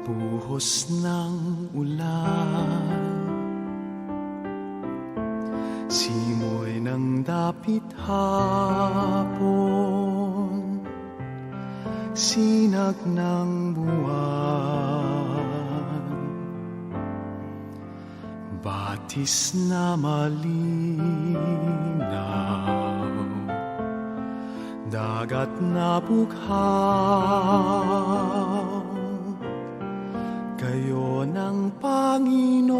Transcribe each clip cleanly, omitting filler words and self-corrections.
Buhos ng ulan, simoy ng dapit hapon, sinag ng buwan, batis na malinaw, dagat na bughaw. Kayo ng Panginoon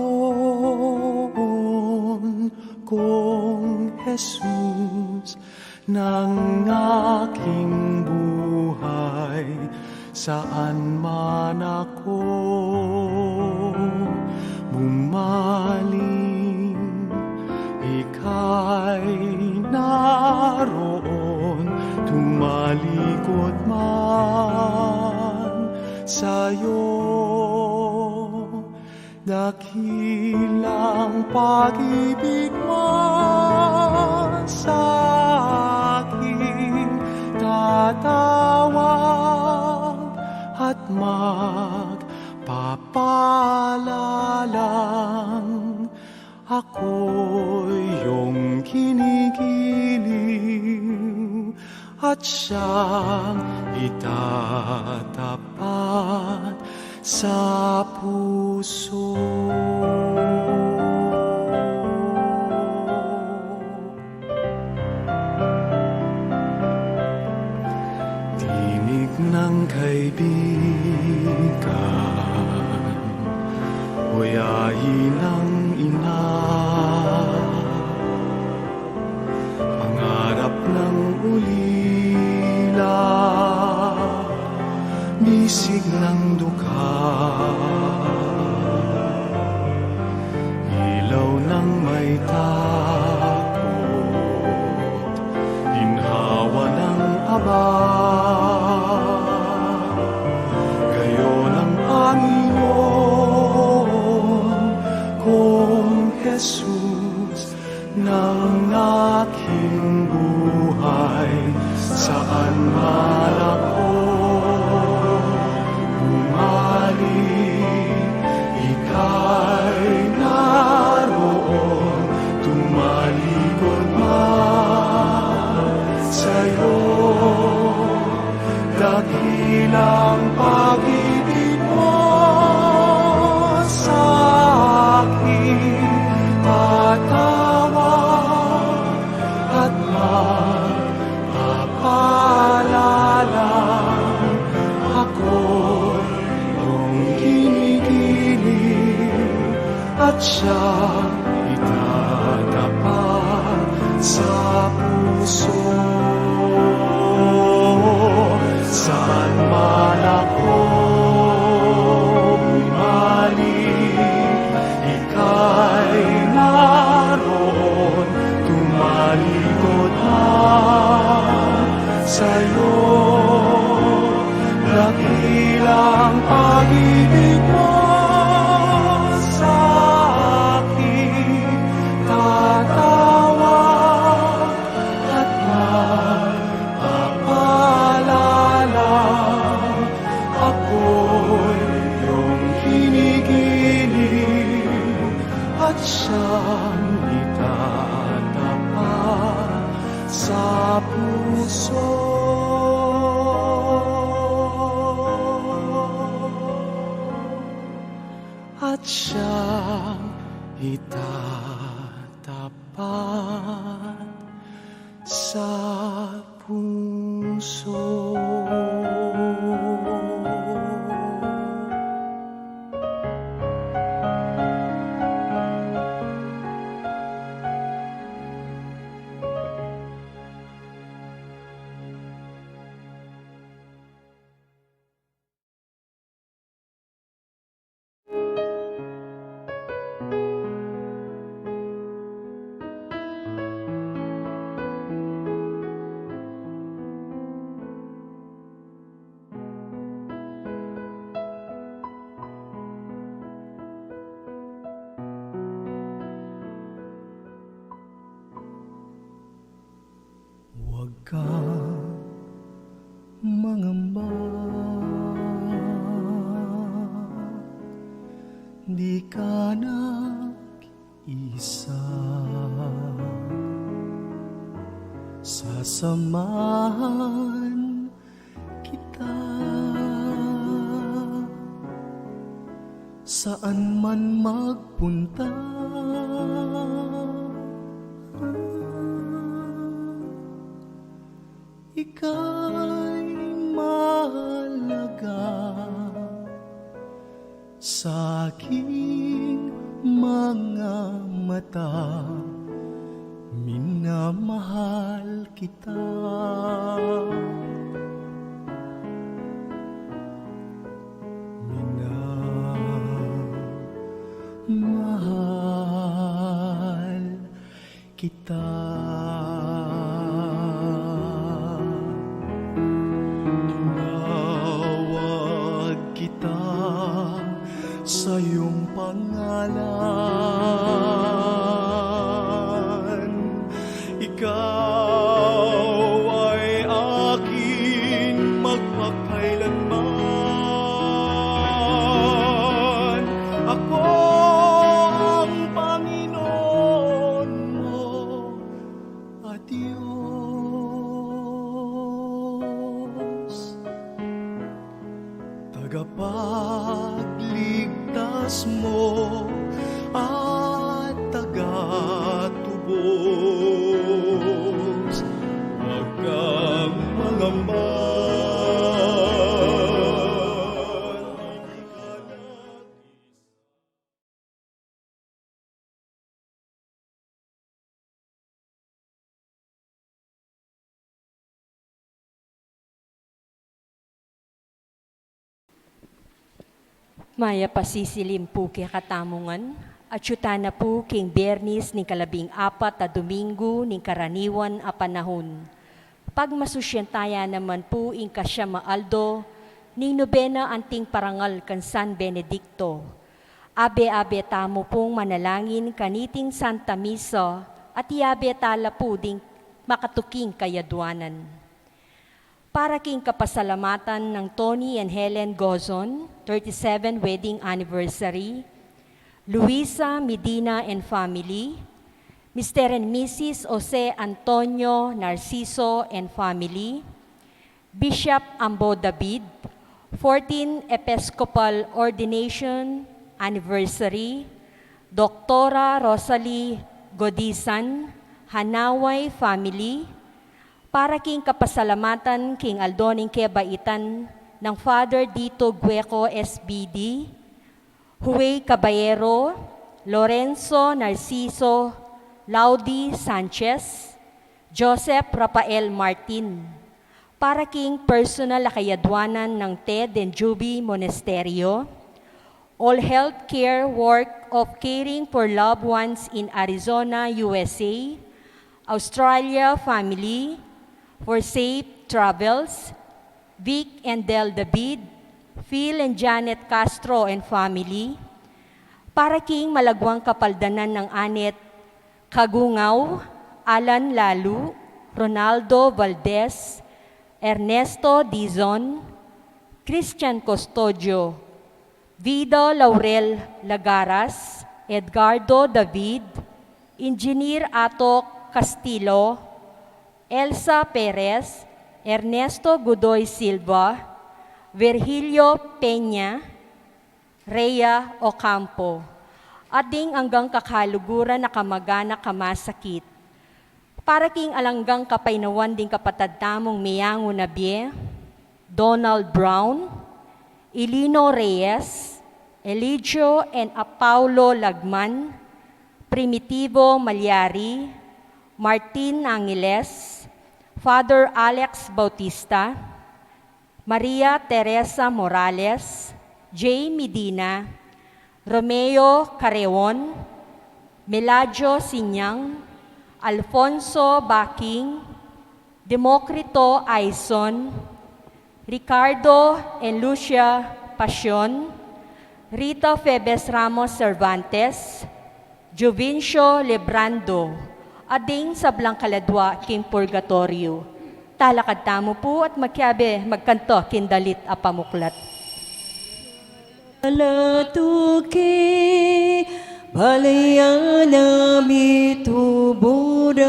kong Jesus ng aking buhay, saan man ako bumaling, ika'y naroon, tumalikod man sa'yo. Dakilang pag-ibig mo sa akin, tatawag at magpapalalang. Ako'y iyong kinikiling at siyang itatapat sa puso. Tinig ng kaibigan, huyahin ng ina, pangarap ng ulila, bisig ng dukha, ilaw ng may takot, ginhawa ng aba. Gayon ang Panginoon kong Jesus ng aking buhay, saan man ako ika'y naroon, tumalikod man sa'yo. Dakilang pag-ibig mo sa akin, tatawag at magpapalala. Ako'y iyong kinikiling at siyang itatapat sa puso. Saan man ako bumaling, ika'y naroon, tumalikod man sa'yo. Dakilang pag-ibig mo sa akin, tatawag at magpapalala. Ako'y iyong kinikiling at siyang itatapat sa puso. At siyang itatapat sa puso. Huwag kang mangamba, di ka nag-isa. Sasamahan kita saan man magpunta. Ika'y mahalaga sa aking mga mata, minamahal kita. Minamahal kita. Tinawag kita sa iyong pangalan. Ikaw ay akin magpakailanman. Ako ang Panginoon mo at Diyos, tagapagligtas mo at tagatubos. Huwag kang mangamba. Maya pasisilim po kaya katamungan, at syuta na po king Bernis ning 14 a Domingo ning karaniwan a panahon. Pag masusyentaya naman po ing kasya maaldo ning nobena anting parangal kan San Benedicto. Abe-abe tamo pong manalangin kaniting Santa Misa at iabe tala po ding makatuking kayadwanan. Para king kapasalamatan ng Tony and Helen Gozon, 37 wedding anniversary, Luisa Medina and family, Mr. and Mrs. Jose Antonio Narciso and family, Bishop Ambo David, 14 Episcopal Ordination Anniversary, Doktora Rosalie Godisan, Hanaway family, para king kapasalamatan king Aldoning Kebaitan ng Father Dito Gueco SBD, Huey Caballero, Lorenzo Narciso Laudi Sanchez, Joseph Rafael Martin, para king personal akayadwanan ng Ted and Juby Monasterio, all healthcare work of caring for loved ones in Arizona, USA, Australia family, for safe travels, Vic and Del David, Phil and Janet Castro and family, para king malagwang kapaldanan ng anet, Kagungaw, Alan Lalu, Ronaldo Valdez, Ernesto Dizon, Christian Custodio, Vida Laurel Lagaras, Edgardo David, Engineer Ato Castillo, Elsa Perez, Ernesto Godoy Silva, Virgilio Peña, Rhea Ocampo, at ding anggang kakaluguran na kamagana kamasakit. Para king alanggang kapainawan ding kapatadtamong miyango na bie, Donald Brown, Elino Reyes, Eligio and Apaulo Lagman, Primitivo Malyari, Martin Angeles, Father Alex Bautista, Maria Teresa Morales, J. Medina, Romeo Careon, Meladio Sinyang, Alfonso Baking, Democrito Aison, Ricardo and Lucia Pasion, Rita Febes Ramos Cervantes, Jovincio Lebrando, ading sa Blancaladwa king Purgatorio. Talakad tamo po at magkabe magkanto kindalit a pamuklat. Alatuki balayana mituburan,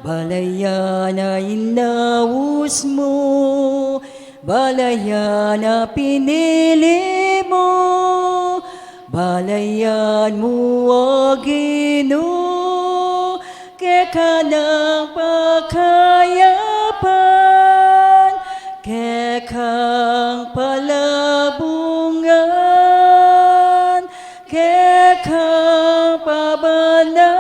balayana inaus mo, balayana pinili mo, balayan mo Ginoo, kaya ng pakayapan, kekang palabungan, kekang pabanalan.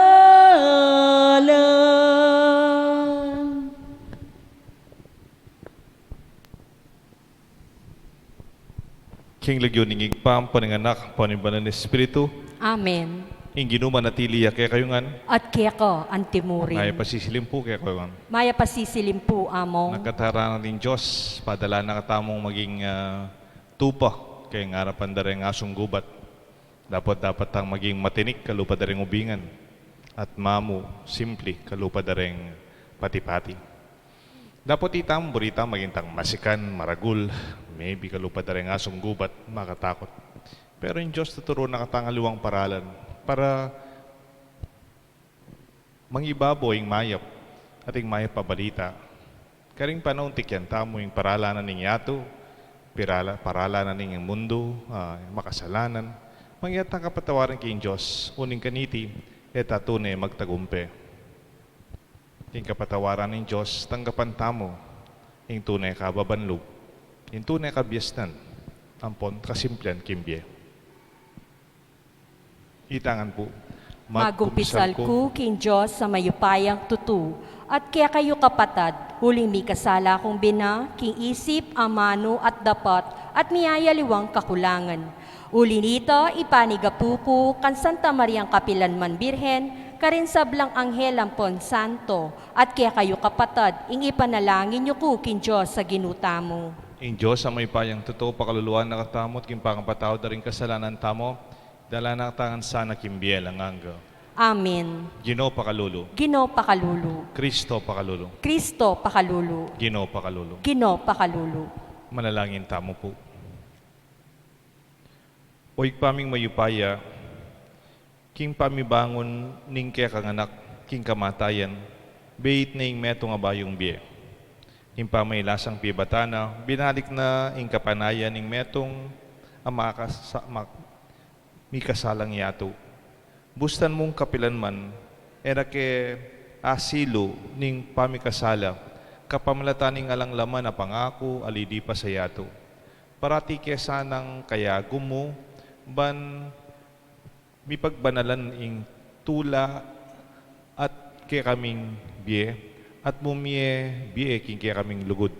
King Legyon ingig pam pananganak panimbanan ni Espiritu Amen. ing ginuman natili kaya kayungan At kaya ko, antimurin. ngay pasisilim po kaya kayungan Maya pasisilim po, amo. nagkatara ng Diyos padala na katamong maging tupa kaya nga harapan dareng asong gubat dapat ang maging matinik kalupa dareng ubingan at mamu simple kalupa dareng pati-pati dapat itam burita maging tang masikan maragul maybe kalupa dareng asong gubat makatakot pero yung Diyos tuturo na katangaliwang paralan para mangibaboy yung mayap at yung mayap pabalita. Karing panahon tikyan, tamo yung paralanan ng yato, paralanan ng mundo, makasalanan. Mangyat ang kapatawaran kay Diyos, uning kaniti, etatune magtagumpe. Yung kapatawaran ng Diyos, tanggapan tamo, yung tunay kababanlog, yung tunay kabyestan, ampon kasimplian kimbye. Itangan po. Magumpisal ko, King Diyos, sa mayupayang tutu. At kaya kayo kapatad, huling mi kasala kong bina, king isip, amano at dapat, at miyayaliwang kakulangan. Uli nito, ipanigapuko, kan Santa Mariang Kapilanman Birhen, karin sablang anghel ampon santo, at kaya kayo kapatad, ing ipanalangin niyo ko, King Diyos, sa ginuta mo. Ing Diyos sa may payang totoo, pakaluluan na katamot, king pangapatao da rin kasalanan tamo, dala na katangan sana kimbiel ang angga. Amen. Ginoo pakalulu. Gino pakalulu. Kristo pakalulu. Kristo pakalulu. Ginoo pakalulu. Gino pakalulu. Manalangin tamo po. Oy paming mayupaya, king pamibangon ning kaya kanganak, king kamatayan, bait na ing meto nga bayong biye. King pamaylasang pibatana, binalik na ing kapanayan ning metong mi kasalang yato. Bustan mong kapilanman, era ke asilo ning pamikasala, kapamlataning alang laman na pangako, alidi pa sa yato. Parati kesa ng kayagum mo, ban mi pagbanalan ing tula at ke kaming biye, at mumie biye king ke kaming lugod.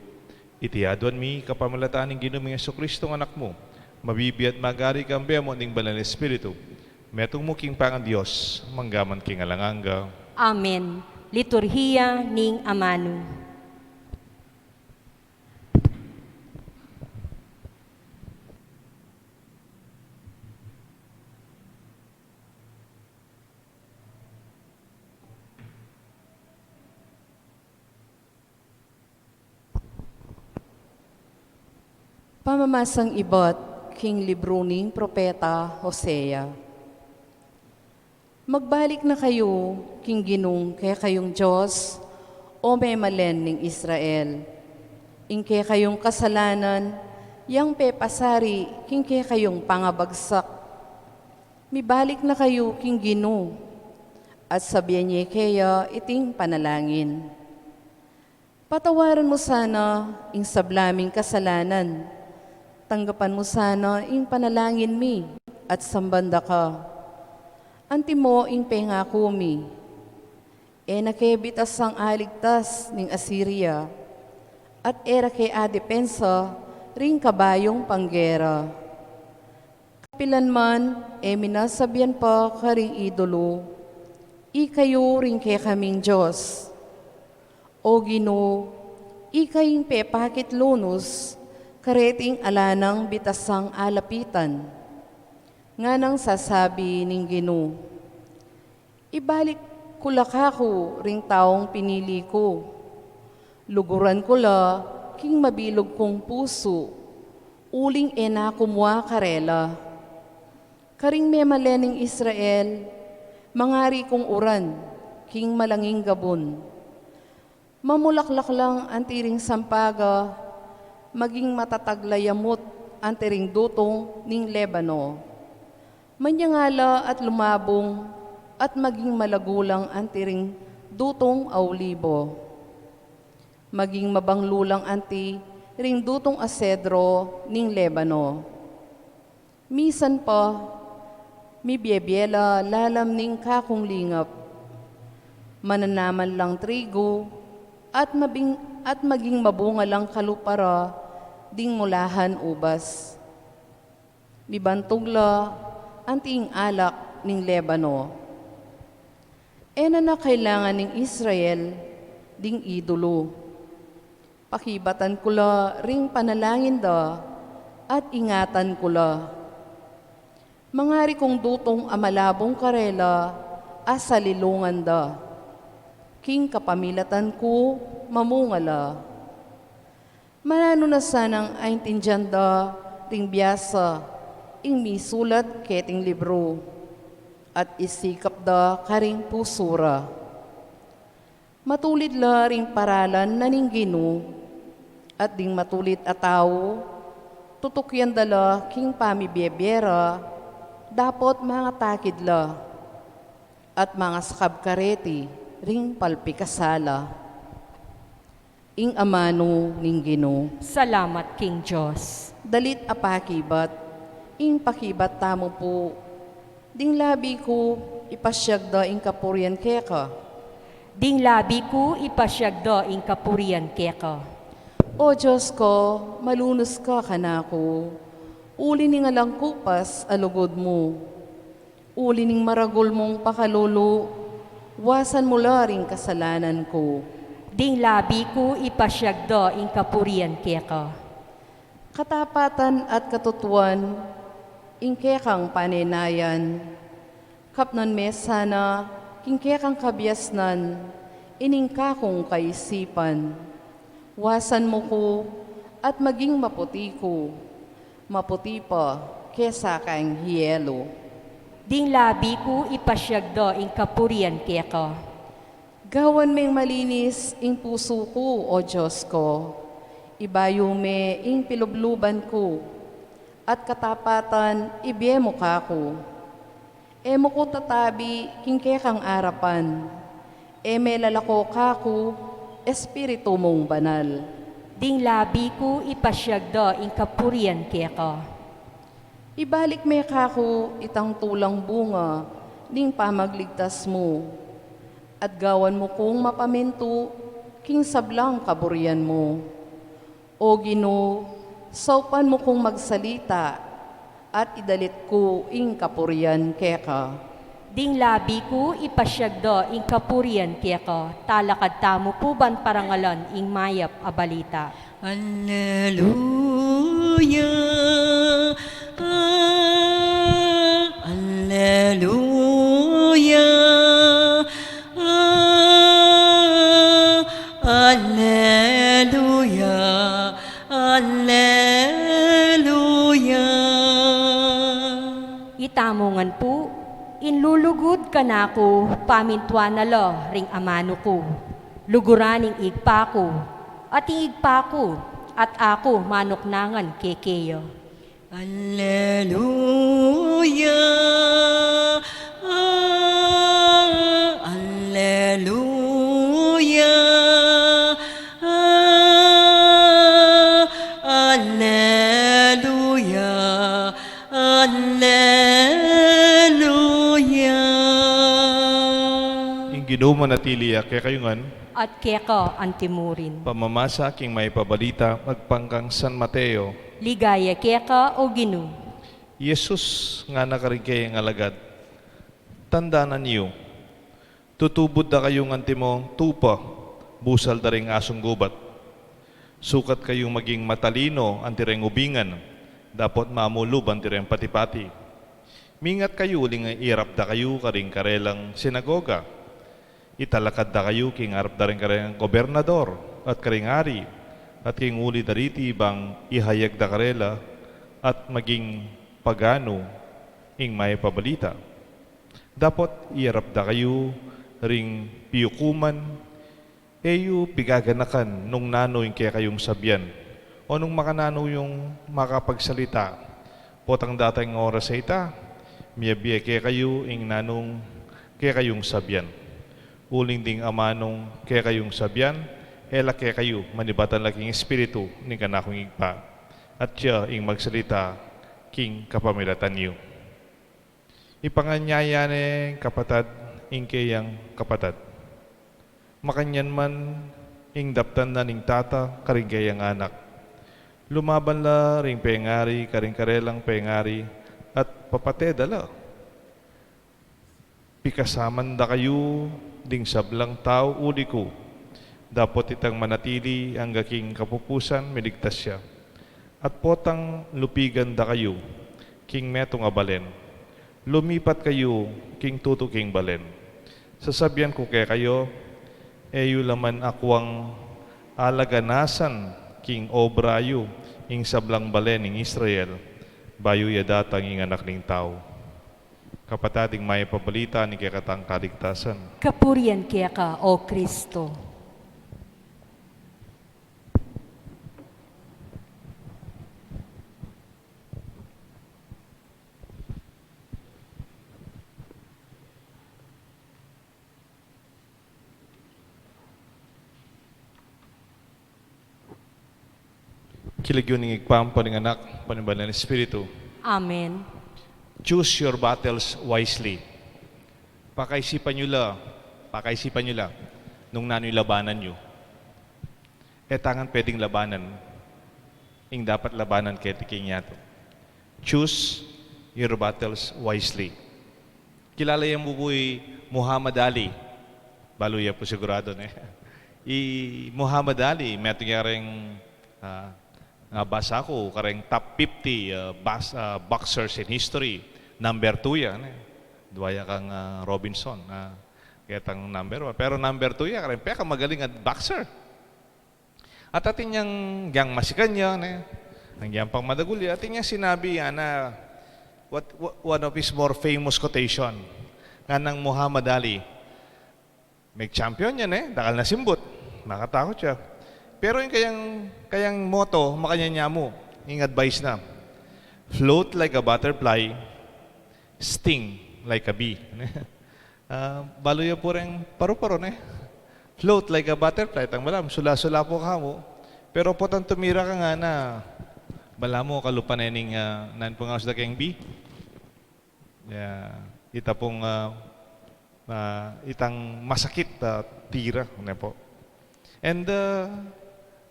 Itiyaduan mi kapamlataning ginuming Jesucristo ng anak mo, mabibi at magari kang bemo ning banal na Espiritu. Metong mo king pangan Diyos, manggaman king alanganga. Amen. Liturhiya ning amanu. Pamamasang ibot, King Libro ning Propeta Hosea. Magbalik na kayo, King Ginong, kaya kayong Diyos, o may malen ning Israel. Ing kaya kayong kasalanan, yang pepasari, king kaya kayong pangabagsak. Mibalik na kayo, King Ginong, at sabihan niya kaya iting panalangin. Patawaran mo sana ing sablaming kasalanan. Tanggapan mo sana ing panalangin mi at sambanda ka. Anti mo ing pengako mi. Nakebitas ang aligtas ning Assyria at era kay adepensa ring kabayong panggera. Kapilan man, minasabihan pa karing idolo, ikayo ring kay kaming Diyos. O Ginoo, ikaying pepakit lunos, kareting alanang bitasang alapitan. Nga nang sasabi ning Ginoo, ibalik kulakako ring taong pinili ko. Luguran ko la, king mabilog kong puso, uling ena kumwa karela. Karing memalening Israel, mangari kong uran, king malanging gabon. Mamulaklak lang ang tiring sampaga, maging matataglayamot ang tiring dutong ning Lebano. Manyangala at lumabong, at maging malagulang ang tiring dutong aulibo. Maging mabanglulang anti ring dutong asedro ning Lebano. Misan pa, mi biyebiyela lalam ning kakong lingap. Mananaman lang trigo at maging mabunga lang kalupara ding mulahan ubas. Mibantugla anting alak ning Lebano. Ena na kailangan ning Israel ding idolo. Pakibatan ko la ring panalangin da at ingatan ko la. Mangari kong dutong amalabong karela asa lilungan da. King kapamilatan ko mamungala. Manano na sanang aintindyan da ring biyasa ing misulat keting libro at isikap da karing pusura. Matulid la ring paralan na ning Ginoo at ding matulit ataw, tutukyan dala king pamibiyebiyera, dapot mga takidla, at mga sakabkareti, ring palpikasala. Ing amano ning Ginoo. Salamat, King Diyos. Dalit apakibat, ing pakibat tamo po, ding labi ko ipasyag da ing kapuryan keka. Ding labi ko ipasyagdo ing kapurian keka. O Diyos ko, malunos ka kanako. Uli ning alang kupas alugod mo. Uli ning maragol mong pakalolo, wasan mo la ring kasalanan ko. Ding labi ko ipasyagdo ing kapurian keka. Katapatan at katutuan, ingkekang panenayan. Kapnon mesana, kingkekang kabiasnan, iningka kong kaisipan. Wasan mo ko at maging maputi ko, maputi pa kesa kang hiyelo. Ding labi ko ipasyagdo ing kapurian keka. Gawan meng malinis ing puso ko, O Diyos ko. Ibayo me ing pilubluban ko, at katapatan ibyemo ka ko. Emo ko tatabi kingkekang arapan, eme lalako ka ko, Espiritu mong banal. Ding labi ko ipasyagdo ing kapurian keka. Ibalik me kako itang tulang bunga, ning pamagligtas mo. At gawan mo kong mapaminto, king sablang kaburian mo. O Ginoo, saupan mo kong magsalita, at idalit ko ing kapurian keka. Ding labi ko ipasyagdo ing kapurian keka. Talakad tamo po ban parangalan ing mayap a balita. Alleluia, alleluia, alleluia, alleluia. Itamongan po, inlulugod ka na ko, pamintwa na lo, ring amano ko. Luguraning igpa ko, at igpa ko, at ako manoknangan kekeyo. Alleluia, alleluia, alleluia, alleluia. Ing Ginoo manatili kaya kayungan, At keka antimurin. pamamasa king may pabalita, magpangkang San Mateo. Ligaya keka o Ginoo. Yesus nga nakarigay ang alagad, tandaanan niyo, tutubod da kayong antimo tupa, busal da ring asong gubat. Sukat kayong maging matalino antireng ubingan, dapat mamulub antireng patipati. Mingat kayo uling irap da kayo karing karelang sinagoga. Italakad da kayo king arap da ring karelang gobernador at karing ari, at king uli dariti bang ihayag da karela, at maging pagano ing may pabalita. Dapat iarap da kayo ring piyukuman, eyo pigaganakan nung nano yung kaya kayong sabyan, o nung makanano yung makapagsalita, potang datang oras sa ita, miyabiya kaya kayo ing nanong kaya kayong sabyan. Uling ding amanong kaya kayong sabyan, ela kaya kayo manibatan laking espiritu ni kanakong igpa, at siya ing magsalita king kapamilatan niyo. Ipanganyaya ni kapatad ing kayang kapatad. Makanyan man ing daptan na ning tata karing kayang anak. Lumaban la ring pengari karing karelang pengari at papatedala. Pikasaman da kayo ding sablang tao uli ko. Dapat itang manatili ang gaking kapupusan, miligtas siya. At potang lupigan da kayo, king metong abalen. Lumipat kayo, king tuto king balen. Sasabihan ko kaya kayo, eyo laman akwang alaganasan, king obrayo, ing sablang balen ing Israel, bayo yadatang ing anak ning tao. Kapatading may pabalita ni kaya katang kaligtasan. Kapurian kaya ka, O Kristo. Kiligyon ng igpampo ng anak, panimbalan ng Espiritu. Amen. Choose your battles wisely. Pakaisipan nyo la, nung nano'y labanan nyo. Tangan pwedeng labanan, ing dapat labanan kay tiking yato. Choose your battles wisely. Kilala yung bubuy Muhammad Ali. Baluya po sigurado na. Muhammad Ali, may tingyaring nga basa ko, kareng top 50 boxers in history. Number 2 yan. Duwaya kang Robinson. Kaya tang number 1. Pero number 2 yan, kareng peka magaling at boxer. At atin niyang gyang masikan niya, ang gyang pang madaguli, atin niyang sinabi yan na one of his more famous quotation nga ng Muhammad Ali. May champion yan dakal na simbot. Nakatakot siya. Pero yung kayang motto, makanya mo, yung advice na, float like a butterfly, sting like a bee. Baloy po rin paru-paro, float like a butterfly, tang malam, sula-sula po ka mo. Pero po tang tumira ka nga na, bala mo, kalupanening nan po nga sa keng bee. Ita pong itang masakit tira, po. And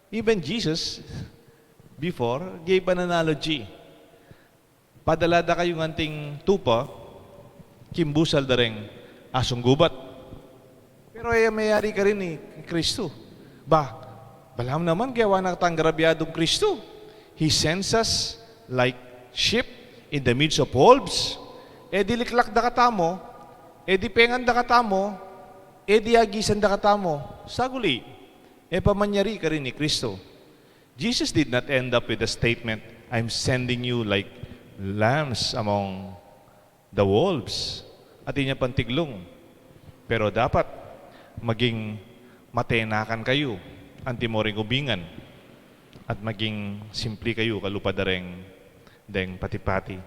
even Jesus, before, gave an analogy. Padalada kayong anting tupa, kimbusal da rin asong gubat. Pero mayari ka rin ni Kristo. Balam naman, gawa na katang grabyadong Kristo. He sends us like sheep in the midst of wolves. Diliklak da katamo, di pengan da katamo, di agisan da katamo. Saguli. Pamanyari ka rin ni Kristo. Jesus did not end up with a statement, I'm sending you like lambs among the wolves. At niya pantiglong. Pero dapat maging matenakan kayo, antimoring ubingan, at maging simple kayo, kalupadareng deng pati-pati.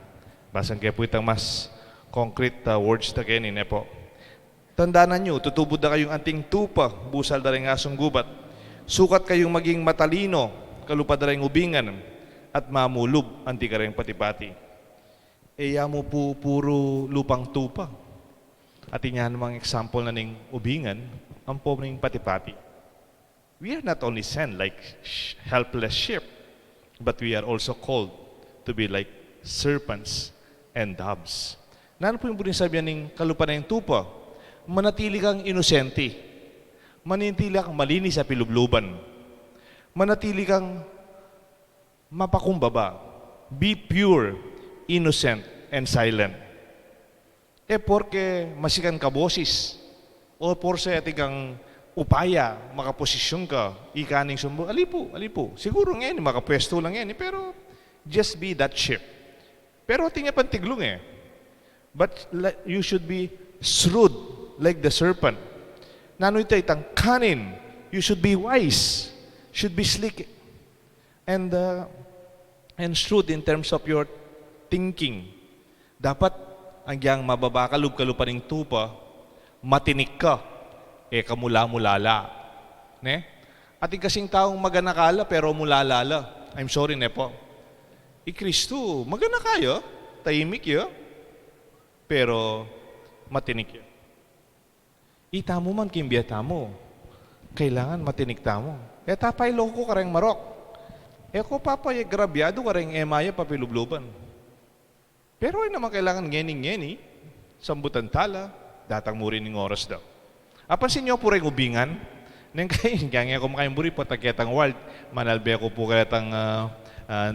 Basan kaya po itang mas concrete words na kainin, po. Tandaan nyo, tutubod na kayong anting tupa, busal na rin asong gubat. Sukat kayong maging matalino, kalupadareng ubingan, at mamulub, anti ka rin pati-pati. Mo po puro lupang tupa. At inyahan namang example na ning ubingan, ang po ning pati-pati. We are not only sent like helpless sheep, but we are also called to be like serpents and doves. Nano po yung sabihan ng kalupadareng tupa? Manatili kang inosente. Manatili kang malinis sa pilubluban. Manatili kang mapakumbaba. Be pure, innocent, and silent. Porque masikan ka boses. O porse ating kang upaya, makaposisyon ka, ikaning sumbo. Alipo. Siguro ngayon, makapwesto lang yan. Pero Just be that sheep. Pero tingnan pantiglong eh. But you should be shrewd like the serpent. Nano ito itang cunning. You should be wise. Should be slick. And shrewd in terms of your thinking. Dapat ang mababakalup-kalup pa ning tupa, matinik ka, kamula-mulala. Ne? At kasing taong maganakala pero mulalala. I'm sorry, ne po. Kristo, magana kayo, tahimik yo, pero matinik yo. Ita mo man kimbiyata mo, kailangan matinik tamo. Tapay loko ka rin marok. Ko papay grabyado ka rin emaya papilubluban. Pero ay naman kailangan ngening-ngeni, sambutan tala, datang mo rin ng oras daw. Apansin niyo po rin ubingan, nang kaya ko makayang buri po tagyatang wild, manalbe ko po kayatang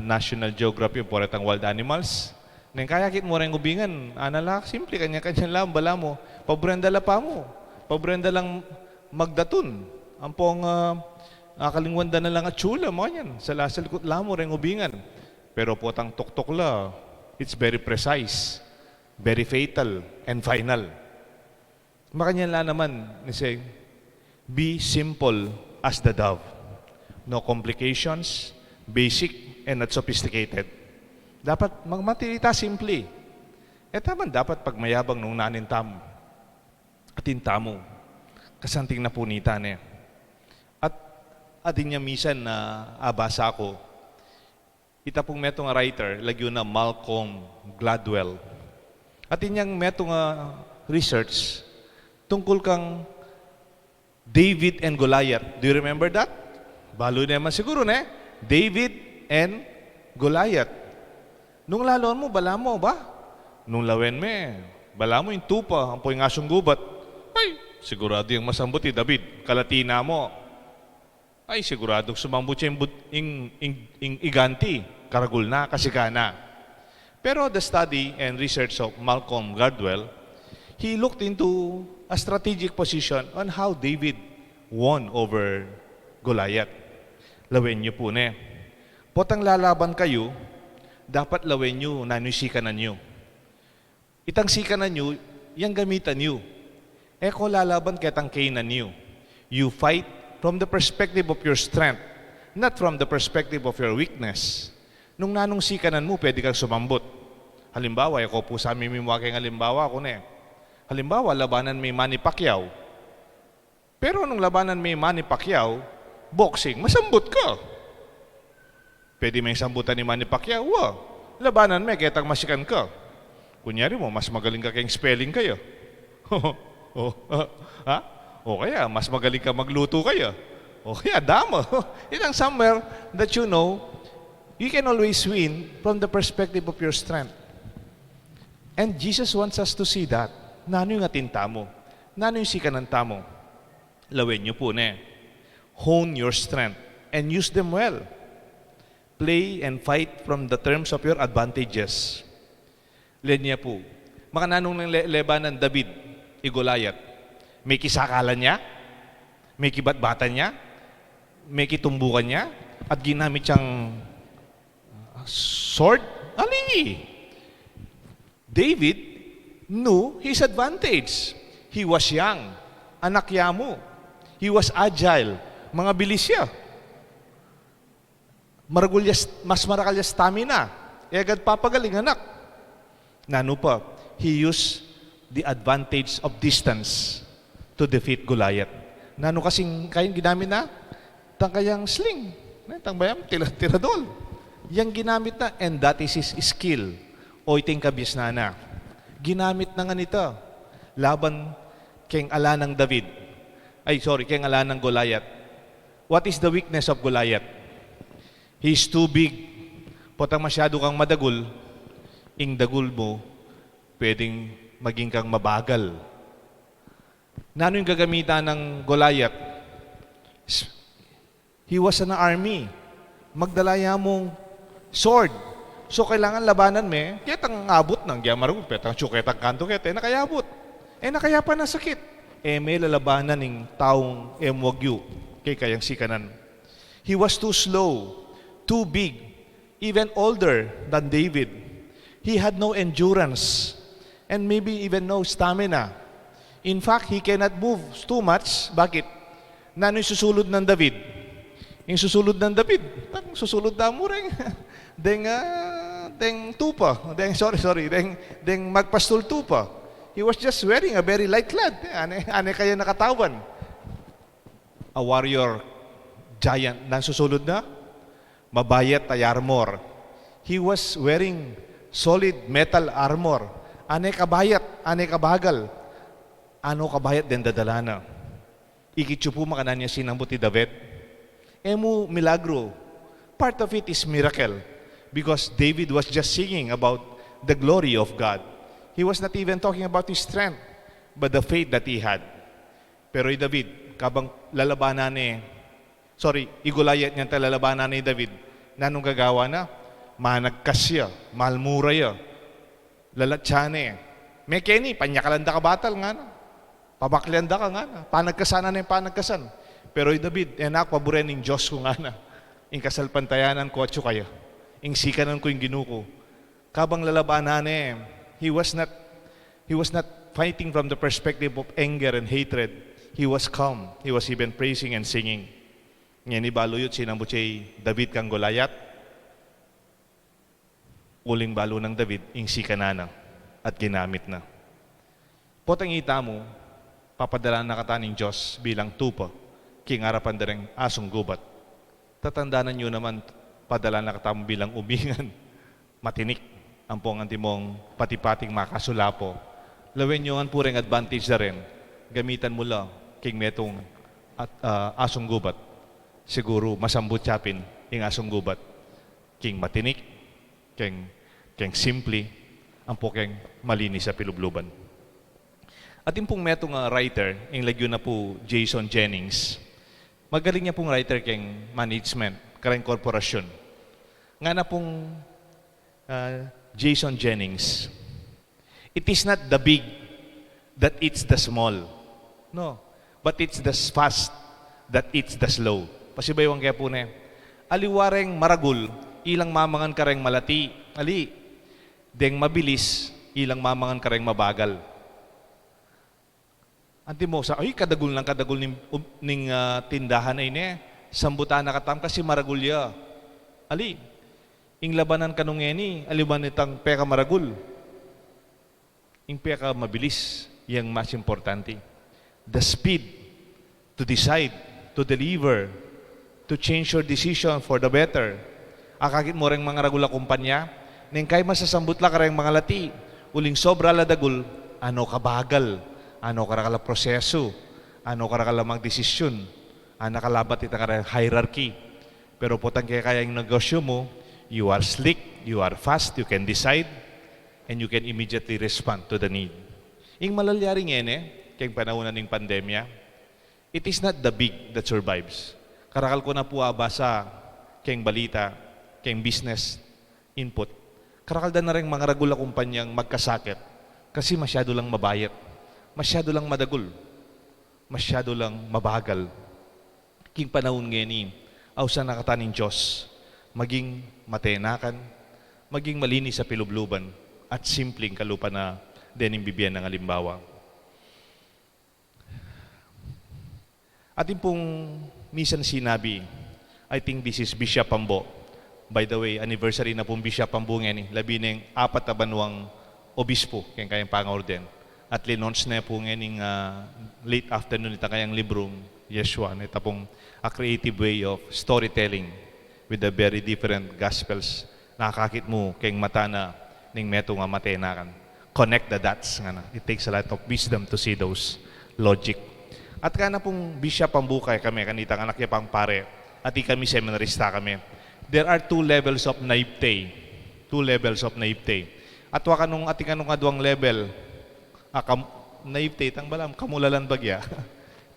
National Geography po kayatang wild animals. Nang kaya kit mo rin ubingan, analak, simple, kanya-kanya lang, bala mo, pabrenda la pa mo, pabrenda lang magdatun. Ang pong kalingwanda na lang at chula mo yan, sa lasal kut la mo rin ubingan. Pero po tang tuktok la, it's very precise, very fatal, and final. Makanya lang naman, ni say, be simple as the dove. No complications, basic and not sophisticated. Dapat magmatirita simple. Taman dapat pag mayabang nung nanintam at intamo. Kasanting na punita niya. At adin niya misan na abasa ako. Ita pong metong writer, lagyo na Malcolm Gladwell. At inyang metong research tungkol kang David and Goliath. Do you remember that? Balo naman siguro ne? David and Goliath. Nung lalon mo, bala mo ba? Nung lawen me, bala mo yung tupa, ang po yung asong gubat. Ay, sigurado yung masambot David. Kalatina mo. Ay, sigurado sumambot siya yung iganti. Karagul na, kasikana. Pero the study and research of Malcolm Gladwell, he looked into a strategic position on how David won over Goliath. Lawen niyo po ne. Potang lalaban kayo, dapat lawen niyo, nano'y sikanan niyo. Itang sikanan niyo, yang gamitan niyo. Ko lalaban ketang kainan niyo. You fight from the perspective of your strength, not from the perspective of your weakness. Nung nanong sikanan mo, pwede kang sumambot. Halimbawa, ako po sa amin mimuwaking halimbawa ko ne. Halimbawa, labanan may Manny Pacquiao. Pero nung labanan may Manny Pacquiao, boxing, masambot ka. Pwede may sambutan ni Manny Pacquiao, labanan may ketang masikan ka. Kunyari mo, mas magaling ka kayong spelling kayo. O kaya, mas magaling ka magluto kayo. O kaya, damo. It ang somewhere that you know, you can always win from the perspective of your strength. And Jesus wants us to see that. Nano yung atinta mo? Nano yung sikananta mo? Lawen nyo po ne. Hone your strength and use them well. Play and fight from the terms of your advantages. Len niya po. Makananong ng lebanan David, Goliath. May kisakalan niya, may kibatbatan niya, may kitumbukan niya, at ginamit siyang sword. Ali! David knew his advantage. He was young, anak yamo. He was agile, mga bilis siya. Mas marakal niya stamina. Agad papagaling anak. Nano pa, he used the advantage of distance to defeat Goliath. Nano kasing kayang ginamit na? Tangkayang sling. Tangbayam, tiradol. Yang ginamit na, and that is his skill. O iting kabis na. Ginamit na nga nito. Laban keng ala ng David. Keng ala ng Goliath. What is the weakness of Goliath? He's too big. Potang masyado kang madagul, ing dagul mo, pwedeng maging kang mabagal. Nano yung gagamitan ng Goliath? He was an army. Magdalaya mong sword. So, kailangan labanan me, ketang abot ng giyamarug, petang chuketang kanto kete, nakayabot. Nakayapa na sakit. May lalabanan ng taong emwagyu, kay kayang sikanan. He was too slow, too big, even older than David. He had no endurance and maybe even no stamina. In fact, he cannot move too much. Bakit? Nano yung susulod ng David? Yung susulod ng David, parang susulod na mo rin. Deng tupa. Deng magpastol tupa. He was just wearing a very light cloth. Ane kaya nakatawan. A warrior giant na susulod na, mabayat ay armor. He was wearing solid metal armor. Ane kabayat, ane kabagal. Ano kabayat din dadalana. Ikitsupo makanan niya sinambuti David. Emu milagro. Part of it is miracle. Because David was just singing about the glory of God. He was not even talking about his strength, but the faith that he had. Pero David, kabang lalabanan igulayat niya lalabanan ni David, nanong gagawa na? Managkas siya, malmura siya, lalatsane. May keni, panyakalanda ka batal nga na. Pabaklanda ka nga na. Panagkasanan na yung panagkasan. Pero David, enak, paboren ng Diyos ko nga na. Ing kasalpantayanan ko atyo kayo. Ing sikanan ko yung ginuko. Kabang lalabanan he was not fighting from the perspective of anger and hatred. He was calm. He was even praising and singing. Ngayon ibaluyot sinambutsi David kang Goliath. Uling balo ng David, ing sikanana at ginamit na. Potang ita mo, papadala na kataning Diyos bilang tupa, king arapan dareng asong gubat. Tatandanan nyo naman, padala na katamo bilang umingan, matinik, ang pong antimong patipating makasulapo. Lawin nyo ang puring advantage na rin, gamitan mo lang, king metong at asong gubat. Siguro masambut chapin, ing asong gubat, king matinik, king simple, ang po king malinis sa pilubluban. At yung pong metong writer, yung lagyo na po Jason Jennings, magaling niya pong writer king management, karang korporasyon. Nga na pong Jason Jennings, it is not the big that eats the small. No. But it's the fast that eats the slow. Pasibaywang kaya po na aliwareng maragul, ilang mamangan kareng malati. Ali, deng mabilis, ilang mamangan kareng mabagal. Anti mo, ay kadagul ning tindahan ay ne, sambutan na katam kasi maragulya. Ali, ing labanan kanong eni, aliban itang peka maragul. Ing peka mabilis, yang mas importante. The speed to decide, to deliver, to change your decision for the better. Akakit mo rin mga ragula kumpanya, ning kay masasambut la ka rin mga lati, uling sobra la dagul, ano kabagal, ano karakala proseso, ano karakala magdesisyon, ano kalabat ita ka hierarchy. Pero potang kaya yung negosyo mo, you are slick, you are fast, you can decide, and you can immediately respond to the need. Ing malalyaring kayong panahon ng pandemya, it is not the big that survives. Karakal ko na po abasa kayong balita, kayong business input. Karakal na rin mga ragula kumpanyang magkasakit kasi masyado lang mabayat, masyado lang madagul, masyado lang mabagal. King panahon ngayon, awsa nakataning Diyos, maging matenakan, maging malinis sa pilubluban, at simpleng kalupa na dening bibigyan ng halimbawa. Ating pong minsan sinabi, I think this is Bishop Pambo. By the way, anniversary na pong Bishop Pambo ngayon, labi ng 4 na banwang obispo, kayang pang-orden. At linons na po ngayon late afternoon ita kayang librong Yeshua. Ito pong a creative way of storytelling with the very different gospels. Nakakakit mo kayong mata na ning meto nga matenakan. Connect the dots. It takes a lot of wisdom to see those logic. At kana pong Bishop Pambukay kami, kanitang anak niya pang pare, at kami seminarista kami. There are 2 levels of naivete. 2 levels of naivete. At wakanong ating anong adwang level, naivete, itang balam, kamulalan bagya.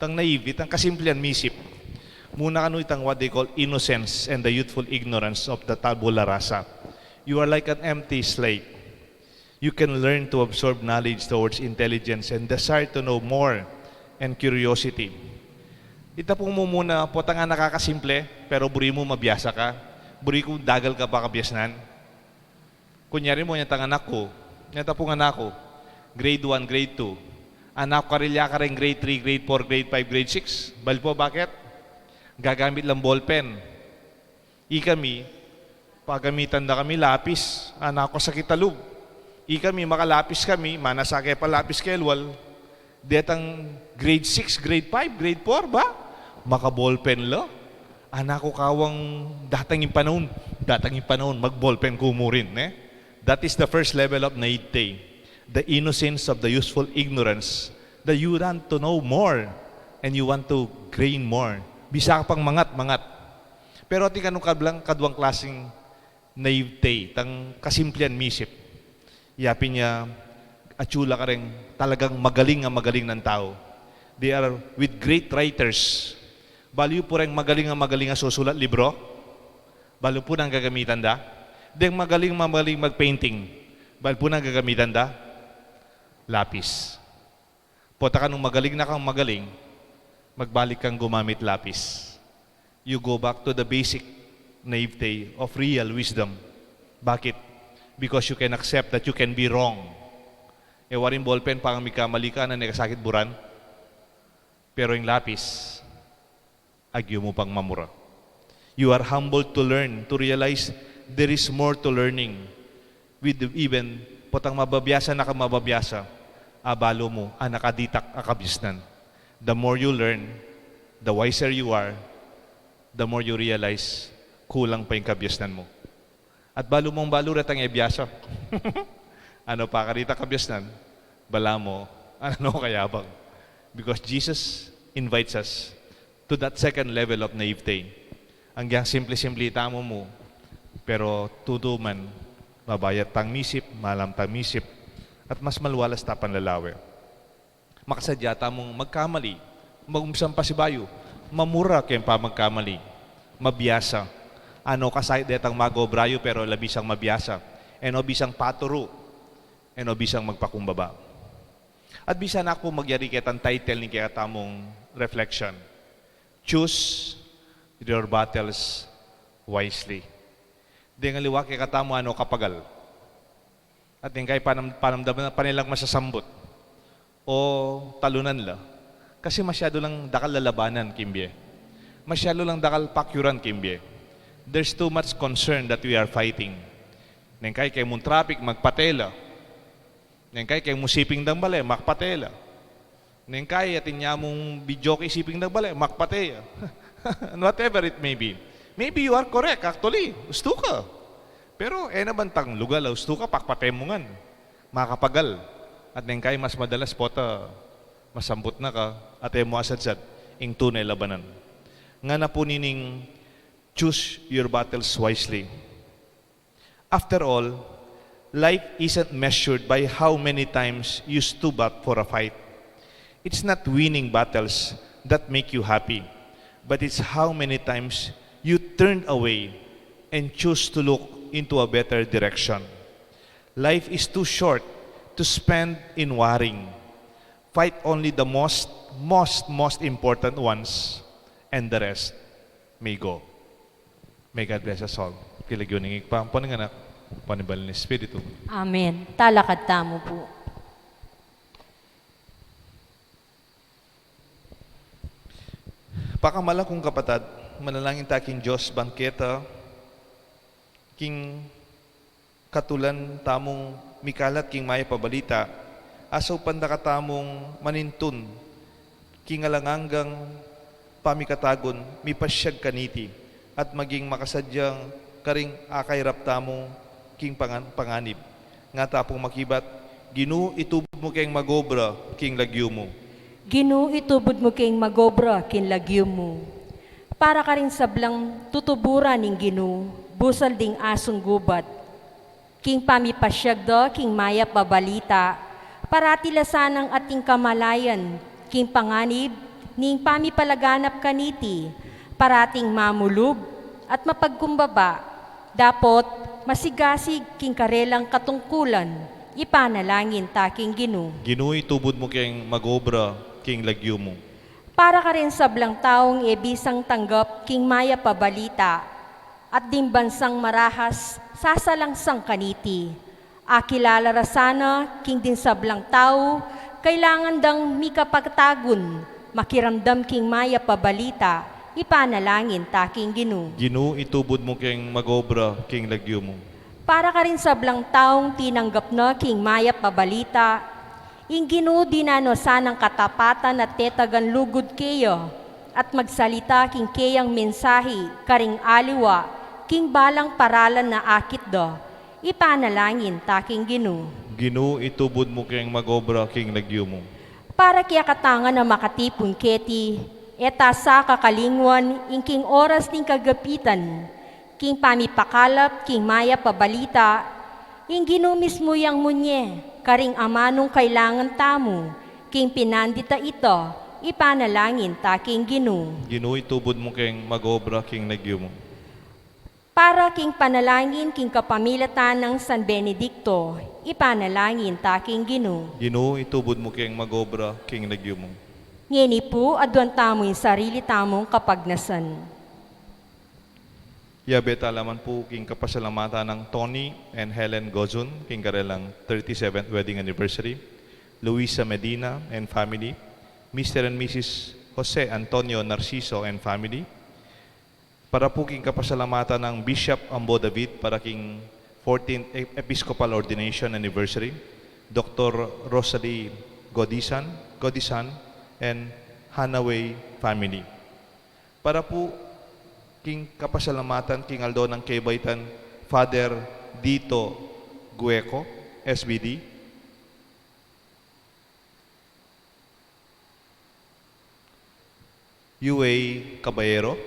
Itang naive, itang kasimplian misip. Muna kanu itang what they call innocence and the youthful ignorance of the tabula rasa. You are like an empty slate. You can learn to absorb knowledge towards intelligence and desire to know more and curiosity. Ita po mo muna, po nga nakakasimple, pero buri mo mabiyasa ka. buri ko dagal ka ba kabyasnan? Kunyari mo, yung anak ko, yung tapong anak ko, grade 1, grade 2, anak ko karilya ka rin grade 3, grade 4, grade 5, grade 6. Bal po, bakit? Gagamit lang ballpen. Kami, pagamitan na kami lapis, anak ko sa kitalog. Kami, makalapis kami, manasake pa lapis kelwal. Detang grade 6, grade 5, grade 4 ba? Maka-ballpen lo. Anak ko kawang datangin panahon, mag-ballpen kumurin. That is the first level of naivete. The innocence of the useful ignorance that you want to know more and you want to gain more. Bisa ka pang mangat. Pero ati kanong kadwang klaseng naivete, tang kasimplian misip. Yapin niya, atsula ka rin talagang magaling ng tao. They are with great writers. Baliw po rin magaling ang susulat libro. Baliw po nang gagamitan da. Deng magaling mag-painting. Baliw po nang gagamitan da. Lapis. Pota ka nung magaling na kang magaling, magbalik kang gumamit lapis. You go back to the basic naivete of real wisdom. Bakit? Because you can accept that you can be wrong. Waring ballpen, pang may kamali ka na nakasakit buran. Pero yung lapis, agyo mo pang mamura. You are humbled to learn, to realize there is more to learning. With even, potang mababiyasa na ka mababiyasa, abalo mo, nakaditak akabisnan. The more you learn, the wiser you are, the more you realize, kulang pa yung kabisnan mo. At balo mong balurat ang ebiyasa. Ano pa karita kabisnan? Bala mo, ano kayabang? Because Jesus invites us to that second level of naivete. Ang yang simple-simple tamo mo, pero tuduman, mabayat tang misip, malam tang misip, at mas malwalas tapan lalawe. Makasadya tamong magkamali, magumsam pa si bayo, mamura kayong pa magkamali, mabiyasa. Ano kasay detang magobrayo pero labisang mabiyasa, eno bisang paturo, eno bisang magpakumbaba. At bisan ako magyari kitang title ni kaya tamong reflection. Choose your battles wisely. Di nga liwa kaya katamo ano kapagal. At yung kaya panamdaman na panilang masasambot o talunan la. Kasi masyado lang dakal lalabanan, Kimbye. Masyado lang dakal pakyuran, Kimbye. There's too much concern that we are fighting. Neng kay mong traffic, magpatela. Neng kay musiping dang bale, makpatela. Neng kay atin niya mong bidyoke isiping dang bale, makpateya. Whatever it may be. Maybe you are correct, actually. Gusto ka. Pero nabantang lugal, gusto ka, pakpatay mo ngan. Makapagal. At neng kay mas madalas pota, masambot na ka, at mo asad-sad, ing tunay labanan. Nga na po nining choose your battles wisely. After all, life isn't measured by how many times you stood up for a fight. It's not winning battles that make you happy, but it's how many times you turned away and choose to look into a better direction. Life is too short to spend in worrying. Fight only the most important ones, and the rest may go. May God bless us all. Kilagyo ng ikpampo ng anak, panibal ni Espiritu. Amen. Talakad tamo po. Pakamala kong kapatad, manalangin ta king Diyos bangketa, king katulan tamong mikalat king maya pabalita, asaw panda katamong manintun, king alanganggang pamikatagon, mipasyag kaniti, at maging makasadyang karing akay raptamong king panganib. Nga tapong makibat, Ginoo itubod mo kayong magobra, king lagyo mo. Ginoo itubod mo kayong magobra, king lagyo mo. Para ka rin sablang tutuburan ning Ginoo, busal ding asong gubat. King pamipasyag do, king maya pabalita, parati lasanang ating kamalayan, king panganib, ning pamipalaganap kaniti, parating mamulog at mapagkumbaba, dapot masigasig king karelang katungkulan, ipanalangin taking Ginoo. Ginoo itubod mo kayong magobra, king lagyo mo. Para ka rin sablang taong ibisang tanggap king maya pabalita, at dimbansang marahas sasalangsang kaniti. Akilala rasana king din sablang tao, kailangan dang mikapagtagun, makiramdam king maya pabalita, ipanalangin taking Ginu. Ginu, itubod mo king magobra king lagyo mo. Para ka rin sablang taong tinanggap na king maya pabalita, ing Ginu dinano sanang katapatan at tetagan lugod kayo, at magsalita king kayang mensahe, karing aliwa, king balang paralan na akit do, ipanalangin taking Ginu. Ginu, itubod mo king magobra king lagyo mo. Para kaya katangan na makatipon keti, eta sa kakalingwan, king oras ning kagapitan, king pamipakalap, king maya pabalita, ing Ginu mismo yang munye, karing amanong kailangan tamo, king pinandita ito, ipanalangin taking Ginu. Ginu, itubod mo king magobra king lagyo mo. Para king panalangin king kapamilatan ng San Benedicto, ipanalangin taking Ginu. Ginu, itubod mo king magobra king lagyo mo. Ngeni po, adwan tamo yung sarili tamong kapagnasan. Yabet alaman po king kapasalamatan ng Tony and Helen Gozun, king karelang 37th wedding anniversary, Luisa Medina and family, Mr. and Mrs. Jose Antonio Narciso and family, para po king kapasalamatan ng Bishop Ambo David para king 14th Episcopal Ordination Anniversary, Dr. Rosalie Godisan and Hanaway family. Para po king kapasalamatan king Aldo ng Kebaytan, Father Dito Gueco, SBD, UA Caballero,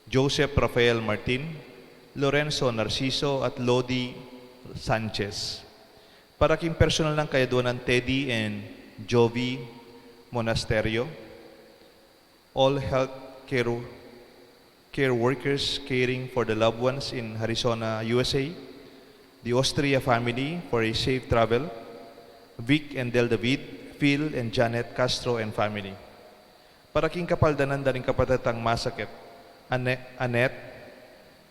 Joseph Rafael Martin, Lorenzo Narciso at Lodi Sanchez. Para king personal ng kayaduan ng Teddy and Jovi Monasterio, all health care workers caring for the loved ones in Arizona, USA, the Austria family for a safe travel, Vic and Del David, Phil and Janet Castro and family. Para king kapaldanan daring kapatatang masakit, Annette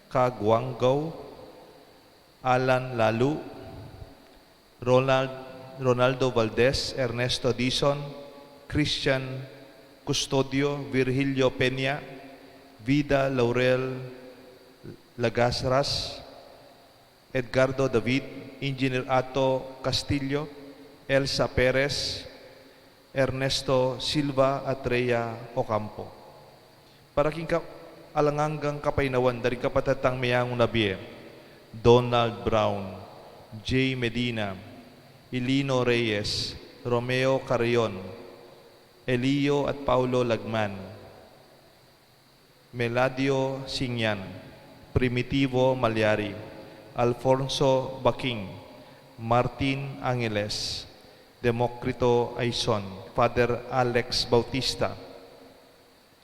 Kagwangaw, Alan Lalu, Ronaldo Valdez, Ernesto Dizon, Christian Custodio, Virgilio Peña, Vida Laurel Lagasras, Edgardo David, Engineer Ato Castillo, Elsa Perez, Ernesto Silva at Rhea Ocampo. Para king alanganggang kapainawan dari kapatatang mayang nabie, Donald Brown, J. Medina, Ilino Reyes, Romeo Carrion, Elio at Paulo Lagman, Meladio Singyan, Primitivo Malyari, Alfonso Baking, Martin Angeles, Democrito Aison, Father Alex Bautista,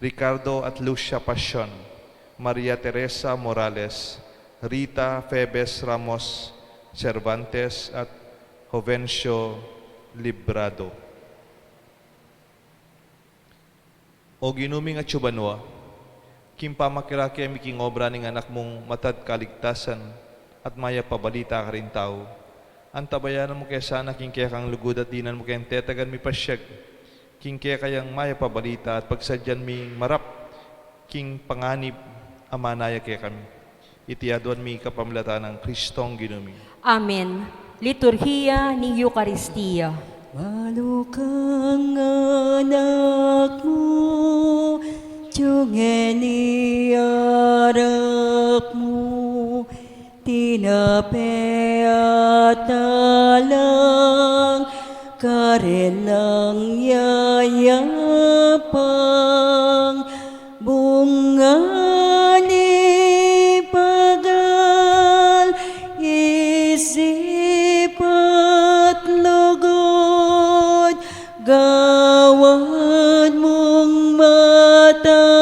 Ricardo at Lucia Passion, Maria Teresa Morales, Rita Febes Ramos Cervantes at Jovencio Librado. O ginuming at Chubanwa, kimpamakiraki ang miking obra ng anak mong matad kaligtasan at maya pabalita ka rin tao. Antabayanan mo kaya sana king kaya kang lugod at dinan mo kayang tetagan mi pasyag, king kaya kayang maya pabalita at pagsadyan mi marap, king panganib amanaya kaya kami. Itiyaduan mi kapamilata ng Kristong ginumi. Amen. Liturhiya ni Eucharistia. Malukang anak mo, tiyungen iarap mo, tinape at talang, karenang yayapang, bunga ni pagal, isip at lugod, gawad mong matapang,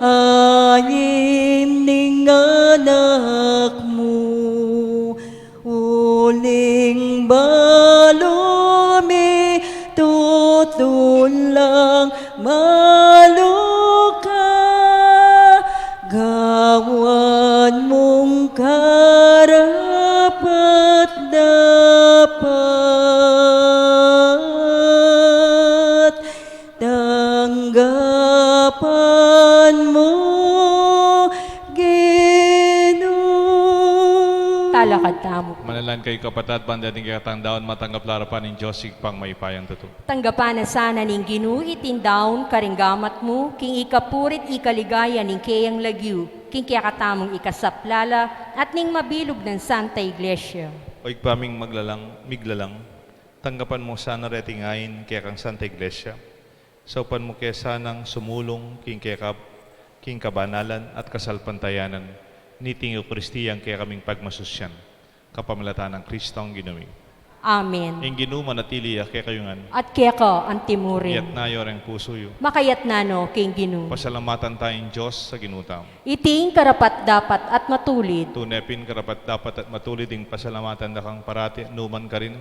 ayim ning anak mo, uling balumi, tutulang maluka, karapat dapat tanggapan mo, Ginoo. Talakad tamo. Manalan kayo kapatad, bandating kaya tandaan, matanggap larapan ng Diyos, pang maipayang totoo. Tanggapan na sana ning Ginoo itindaon karinggamat mo, king ikapurit ikaligaya ning kayang lagyu, king kaya katamong ikasaplala, at ning mabilog ng Santa Iglesia. O paming miglalang, tanggapan mo sana retingayin kaya kang Santa Iglesia. Saupan mo kaya sanang sumulong king kabanalan at kasalpantayanan, niting Eukaristiyang kaya kaming pagmasusyan, kapamalatan ng Kristo ang ginumi. Amen. Ing ginuma natili kaya kayungan, At kaya ka ang iyat timurin. na yoreng puso yu. Makayat na no, king Ginoo. Pasalamatan tayong Diyos sa ginutam. Iting karapat dapat at matulid. Tunepin karapat dapat at matulid ing pasalamatan na kang parati numan ka rin.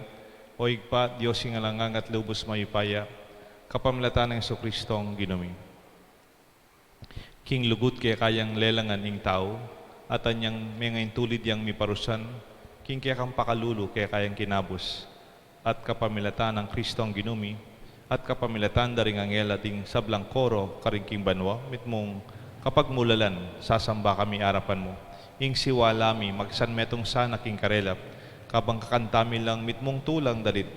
O igpa, Diyos yung alangang at lubos mayupaya, kapamalatan ng Kristo ang ginumi. King lugut kaya kayang lelangan ing tao, at anyang may ngayon tulid yang miparusan, king kaya kang pakalulu kaya kayang kinabos, at kapamilatan ng Kristo ang ginumi, at kapamilatan daring angel ating sablang koro karing king banwa, mitmong kapag mulalan, sasamba kami arapan mo, ing siwalami magsan metong sana king karelap, kabang kakantami lang mitmong tulang dalit,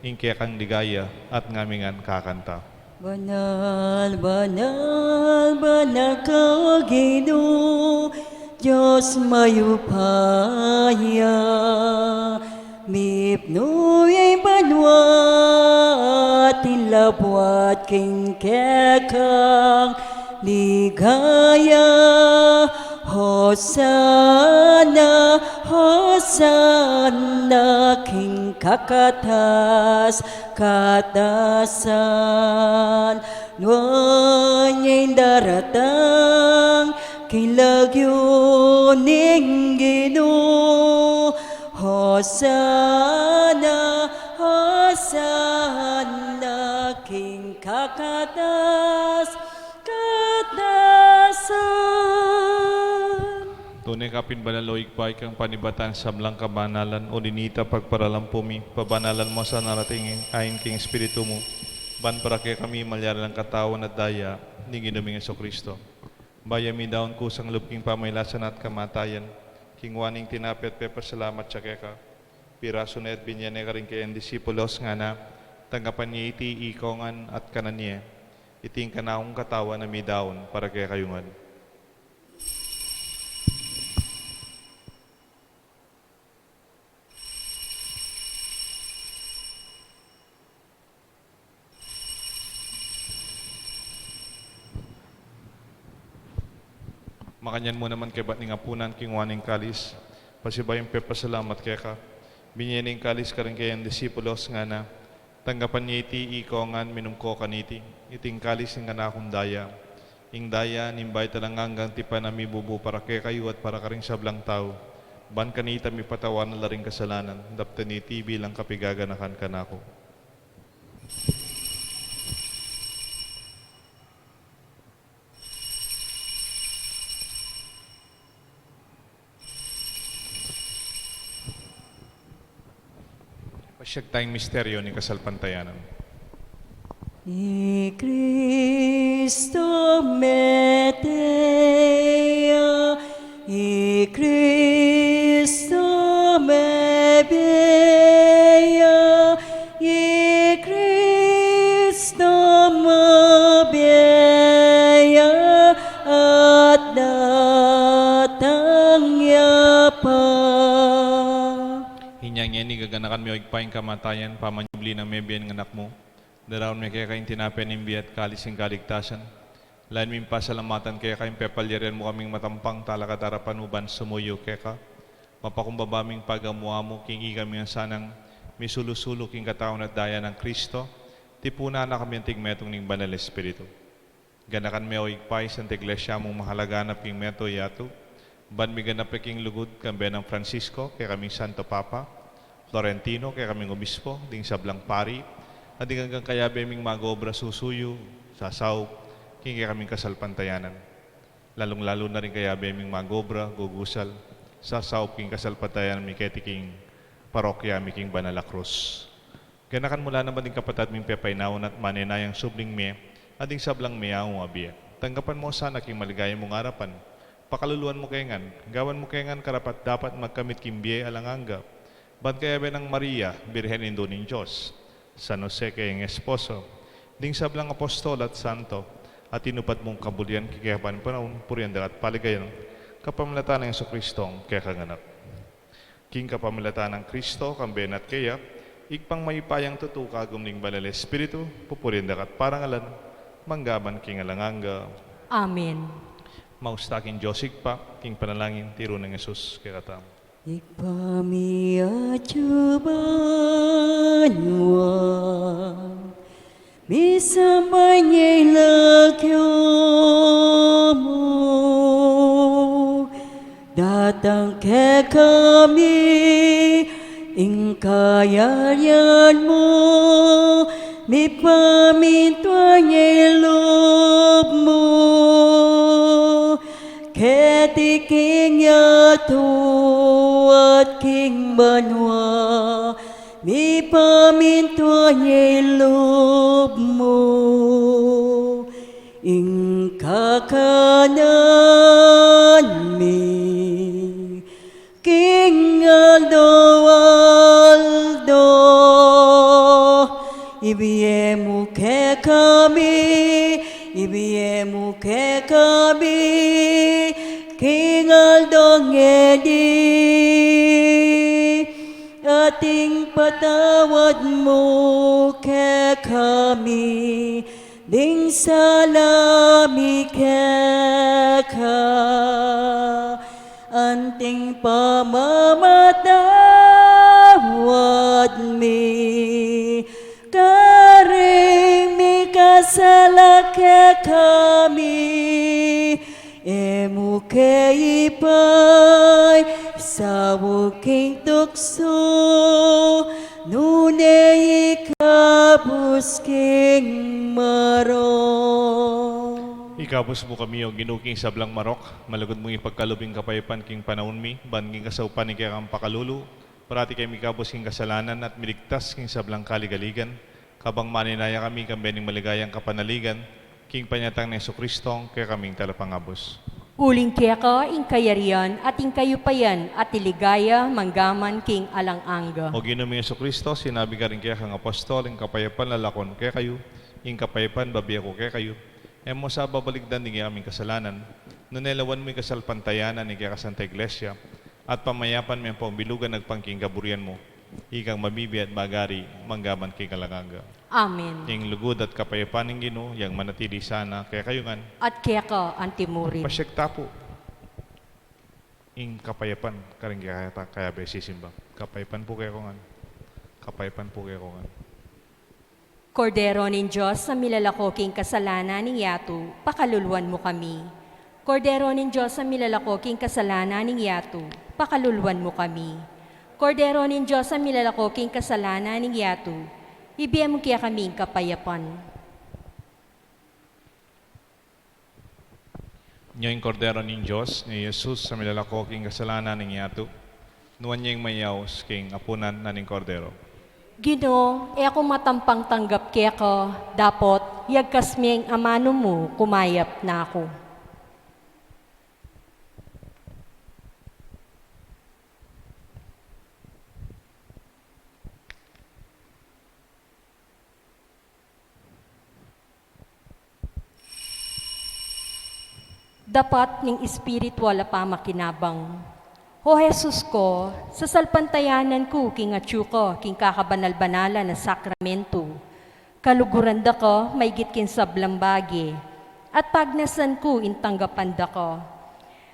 ing kaya kang ligaya at ngamingan kakanta. Banal, banal, banal ka, Ginoo, Diyos mayupaya. Mipnoy banwa, tilabwat king kekang ligaya. Hosana, Hosana, king kakatas, katasan. Nuanya'y daratang, kilagyo ning Ginoo. Hosana, Hosana, king kakatas, katasan. Tunay kapin banaloig pa ikang panibatan sa blang kabanalan o dinita pagparalampumi, pabanalan mo sa narating ayon king Espiritu mo, ban para kaya kami malyaran ng katawan at daya, ni ginaming Kristo. Bayami daon kusang lupking pamaylasan at kamatayan, king waning tinapit salamat siya kaya ka, piraso na at binyane ka rin kayang disipulos nga na, tanggapan niya iti ikongan at kanan niya, iting kanaong katawan na may daon para kaya kayungan. Makanyan mo naman kay ba't ni ngapunan king waning kalis, pasibayang pepasalamat kaya ka, binyaning kalis ka rin kayang disipulos nga na, tanggapan niya iti ikongan minumko kaniti, iting kalis ng anakong daya, ing daya nimbay talang hanggang tipa na mibubu para kaya kayo at para ka rin sablang tao, ban kanita mi patawan na laring kasalanan, dapta niti bilang kapigaganakan kanako. Pasyag tayong misteryo ni kasalpantayanan. Ni Cristo metea, ni Cristo mebea, ni Cristo mabea, at datang yapa. Hinyang yan, gaganakan mi oigpaing kamatayan, pamanyubli ng mebian ng anak mo. Daraon mi kaya kayong tinapyan ng biyat kalising kaligtasan. Lain mi pasalamatan kaya kayong pepalyarian mo kaming matampang talakatarapan uban sumuyo kaya ka. Mapakumbabaming pagamuha mo, kingi kami ang sanang misulusulo king kataon at daya ng Kristo. Tipuna na kami ang tigmetong ning Banal Espiritu. Ganakan mi oigpay sa iglesia mong mahalaganap king meto yato. Ban mi ganap king lugod kambe ng Francisco kaya kaming Santo Papa. Florentino kaya kaming obispo, ding sablang pari. At hanggang kaya beming mag-obra susuyo, sasaw, king kaya kaming kasalpantayanan. Lalong-lalo na rin kaya beming mag-obra, gugusal, sa saup king kasalpatayan mi ketiking parokya mi king Banala Cruz. Ganakan mula naman din kapatid ming pepainaon at maninayang subling mi, ading sablang miyaong abi. Tanggapan mo sana king maligayang mong harapan. Pakaluluan mo kayangan, gawan mo kayangan karapat dapat magkamit kimbiye alanganga. Ban kaya ba ng Maria, Birhen Indo ng Diyos, San Jose kayang esposo, ding sablang apostol at santo, at inupat mong kabulian kikayapan panahon purianda at paligayan, kapamilatan ng Yesu Kristong kaya kanganak. King kapamilatan ng Kristo, kamben at kaya, ikpang mayipayang tutu kagum ning Banal Espiritu, pupurianda at parangalan, manggaman king alanganga. Amen. Maustaking Diyosig pa, king panalangin, tiro ng Jesus kaya katam. Ipamiacubanwa Misamanyay lagyo mo Datang ke kami Ingkayarian mo Mipamintwanyay loob mo Ketiking yato at king banwa Mi pamintwanyay loob mo Ing kakanan mi King Aldo Ibiemu ke kami Ibiemu ke kami King Aldo ngedi Ating patawad mo ke kami Ding salami ke ka Anting pamamatawad mi Karing mi kasala ke kami Emu ke ipay sa wuking tukso Nunay ikabus king marong Ikabos mo kami o ginuking sablang marok, malagod mong ipagkalubing kapayapan king panahon mi, ban king kasaupan ni kaya kang pakalulu, parati kay mikabos king kasalanan at miligtas king sablang kaligaligan, kabang maninaya kami kang bening maligayang kapanaligan, king panyatang ni Yesu Kristong kaya kaming talapangabos. Uling kaya ka, ing kayarian, at ing kayupayan, at iligaya, manggaman, king alanganga. O Ginoong Yesu Kristo, sinabi ka rin kaya kang apostol, ing kapayapan lalakon kaya kayo, ing kapayapan babiya ko kaya kayo, mo sa babaligdan ni aming kasalanan, nunelawan mo yung kasalpantayanan ni kaya kasanta iglesia, at pamayapan mo yung pambilugan nagpangking kaburian mo, ikang mabibi at magari, manggaman king kalanganga. Amen. Ing lugod at kapayapan ng Ginoo, yang manatili sana, kaya kayo ngan, At kaya ka, antimurin. pasyek tapo, ing kapayapan, karing kaya besisimba. Kapayapan po kayo ngan, kapayapan po kayo ngan. Kordero nin Diyos sa milalakoking kasalanan ng yato, pakaluluan mo kami. Kordero nin Diyos sa milalakoking kasalanan ng yato, pakaluluan mo kami. Kordero nin Diyos sa milalakoking kasalanan ng yato, ibigay mo kaya kaming kapayapan. Nyo yung kordero ng Diyos, ni Jesus sa milalakoking kasalanan ng yato, nuwan niya yung mayaws king apunan na ning kordero. Ginoo, ako matampang tanggap kaya ka, dapot, yagkas miyang amano mo, kumayap na ako. Dapat ning espiritual pa makinabang. O Jesus ko, sa salpantayanan ko, king atyu ko, king kakabanal-banala na sakramento, kaluguran da ko, may gitkin sablambagi, at pagnasan ko, intanggapan da ko.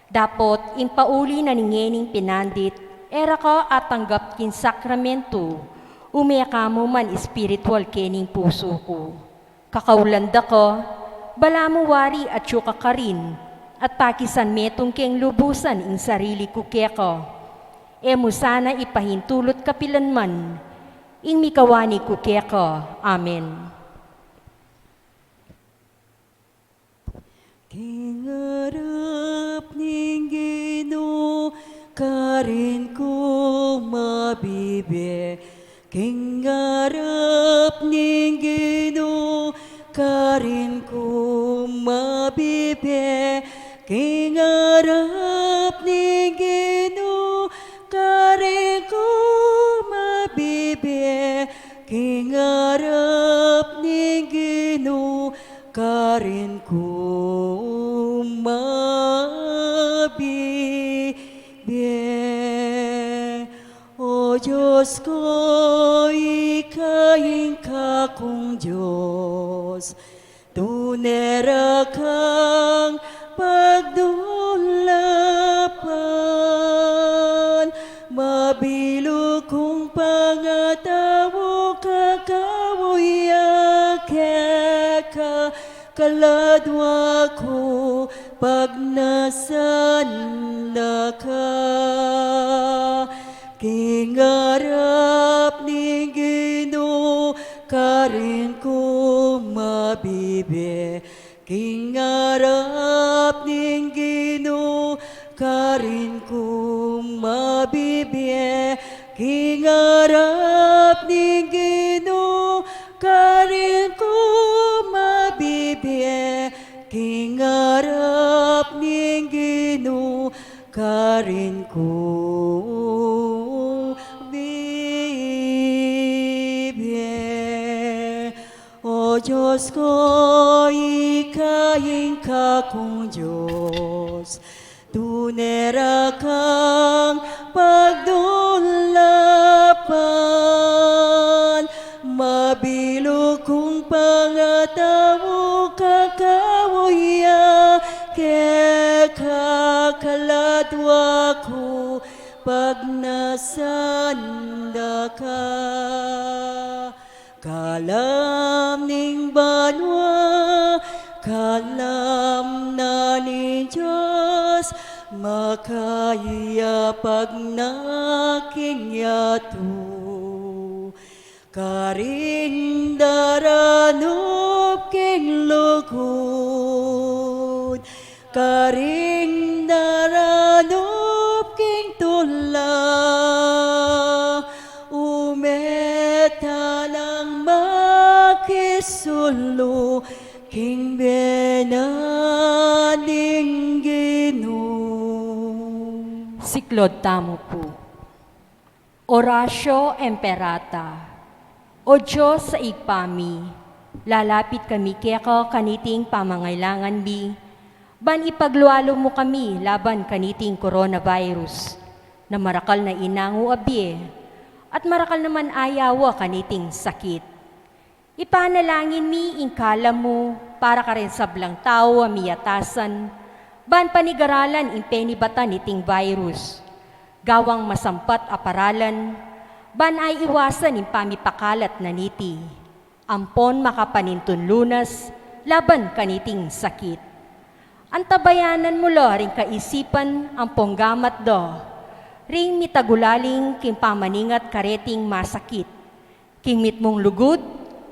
Dapot, impauli na ningening pinandit, era ko at tanggap kin sakramento, umiyaka mo man espiritual kening puso ko. Kakaulan da ko, bala mo wari at yuka ka rin, at pakisan metong keng lubusan ing sarili ko keko. Emo sana ipahintulot kapilan man, ing mikawani ko keko. Amen. Kingarap ning Ginoo karin ko mabibe, king arap ning Ginoo, karin ko mabibe, king arap ning Ginoo, karin ko mabibe, king arap ning Ginoo, karin ko mabibe. O Diyos ko, ikain ka kong Diyos, tunera kang pagdulapan, mabilo kong pangatawo kakawoya ka kaladwa ko pag nasanda ka. Kingarap ni Ginoo, karin ko mabibe, kingarap ni Ginoo, karin ko mabibe, kingarap ni Ginoo, karin ko mabibe, kingarap ni Ginoo, karin ko bibe. O Diyos ko, ikain ka kong Diyos, tunera kang pagdulapan, mabilo kong pangatawo kakawoya kakaladwa ko pag nasanda ka. Kalam ning banwa, kalam na ni Diyos, makaya pag naking yato. Karing daranop king lugod, karing daranop king tula, umeta lang makisulo, king benaning Ginoo. Siklod tamo po. Orasyo Emperata. O Diyos sa igpami, lalapit kami kaya kaniting pamangailangan mi, ban ipaglualo mo kami laban kaniting coronavirus, na marakal na inango abye, at marakal naman ayawa kaniting sakit. Ipanalangin mi ingkala mo, para ka rin sablang tao amiyatasan, ban panigaralan impenibatan niting virus, gawang masampat aparalan, ban ay iwasan yung pamipakalat na niti. Ampon makapanintun lunas, laban kaniting sakit. Antabayanan mo lo ring kaisipan ang ponggamat do. Ring mitagulaling king pamaningat kareting masakit. King mitmong lugod,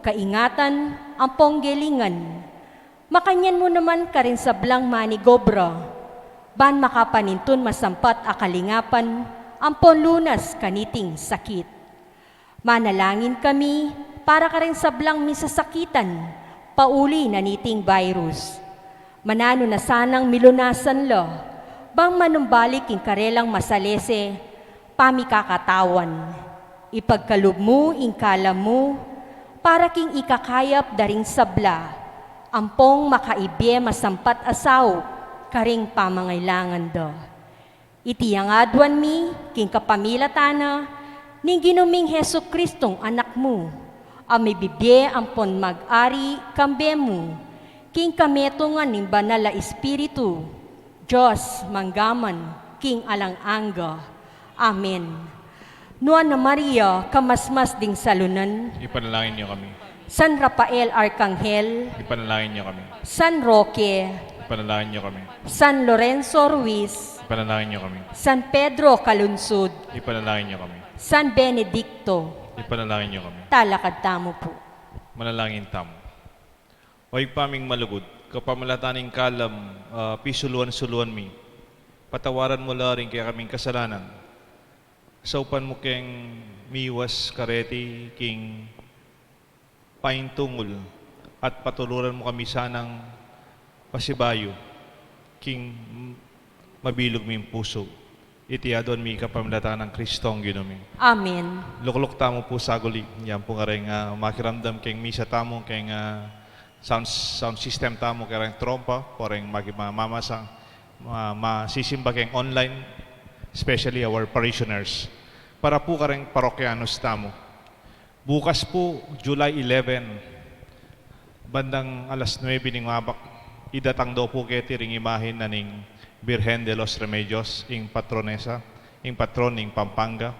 kaingatan, ang ponggelingan. Makanyan mo naman ka rin sablang manigobra. Ban makapanintun masampat akalingapan, ampon lunas kaniting sakit. Manalangin kami para ka rin sablang misasakitan, pauli na niting virus. Manano na sanang milunasan lo, bang manumbalik king karelang masalese, pamikakatawan. Ipagkalub mo, ingkala mo, para king ikakayap daring sabla, ampong makaibye masampat asaw, karing pamangailangan do. Iti ang adwan mi, king kapamilatana, ning ginuming Hesu Kristong anak mo, ami bibye ampon mag-ari kambe mo, king kametungan ning banala espiritu, Diyos manggaman, king alang-angga. Amen. Nuan na Maria, kamasmas ding salunan, Ipanalangin niyo kami. San Rafael Arcangel, Ipanalangin niyo kami. San Roque, Ipanalangin niyo kami. San Lorenzo Ruiz, Ipanalangin niyo kami. San Pedro Calunsud, Ipanalangin niyo kami. San Benedicto, Ipanalangin niyo kami. talakad tamo po. Manalangin tamo. O paming malugod, kapamalataning kalam, pisuluan-suluan mi. Patawaran mo la rin kaya kaming kasalanan. Saupan mo keng miwas kareti king paintungol at patuluran mo kami sanang pasibayo king mabilog ming puso. Itiadon mi kapamilatan ng Kristong ginumi. Amen. Lukluk tamo po saguli. Yan po nga rin makiramdam keng misa tamo, keng sound system tamo, kaya rin trompa, po rin mamasang masisimba keng online, especially our parishioners. Para po ka rin parokyanos tamo. Bukas po, July 11, bandang alas 9 ng mabak, idatang daw po kaya tiring imahin na ning Birhen de los Remedios, ing patronesa, ing patron ing Pampanga,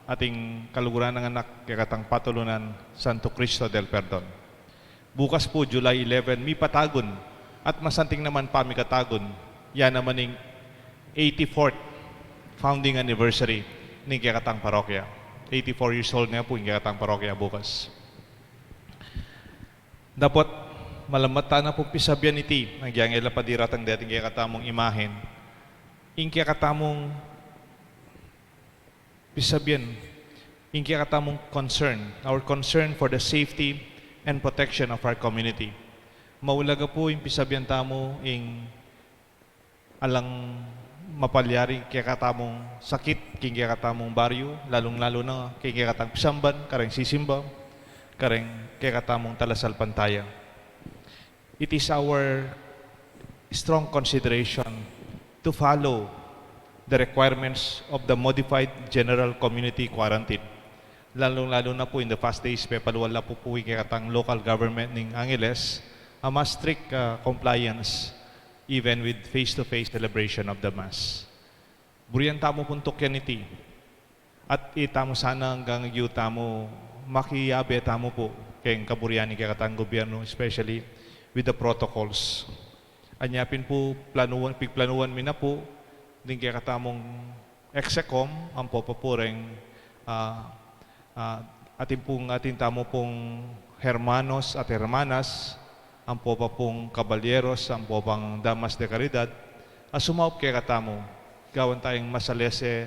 ating kaluguran ng anak kakatang patulunan Santo Cristo del Perdon. Bukas po, July 11, mi patagon at masanting naman pa mi katagon. Yan naman ing 84th founding anniversary ng kakatang parokya. 84 years old na po yung kakatang parokya bukas. Dapat malamata na po pisabyan iti ang giyang ilapadirat ang dating kaya katamong imahen. Ing kaya katamong pisabyan, ing kaya katamong concern, our concern for the safety and protection of our community. Maulaga po yung pisabyan tamo ing alang mapalyari kaya katamong sakit, king kaya katamong baryo, lalong-lalo na kaya katang pisamban, kareng sisimba, kareng kaya katamong talasal pantaya. It is our strong consideration to follow the requirements of the modified general community quarantine. Lalong-lalo na po in the past days, pepaluwala po po katang local government ng Angeles, a mas strict compliance even with face-to-face celebration of the Mass. Buriyan tamo puntok yan iti. At itamo sana hanggang yu tamo makiyabe tamo po kayong kaburiyan ni katang gobyerno, especially with the protocols. Anyapin po, pigplanuan mi na po, din kaya katamong execom, ang popapureng atin tamo pong hermanos at hermanas, ang popapong kabalyeros, ang popang damas de caridad, asumaup kaya katamo, gawan tayong masalese,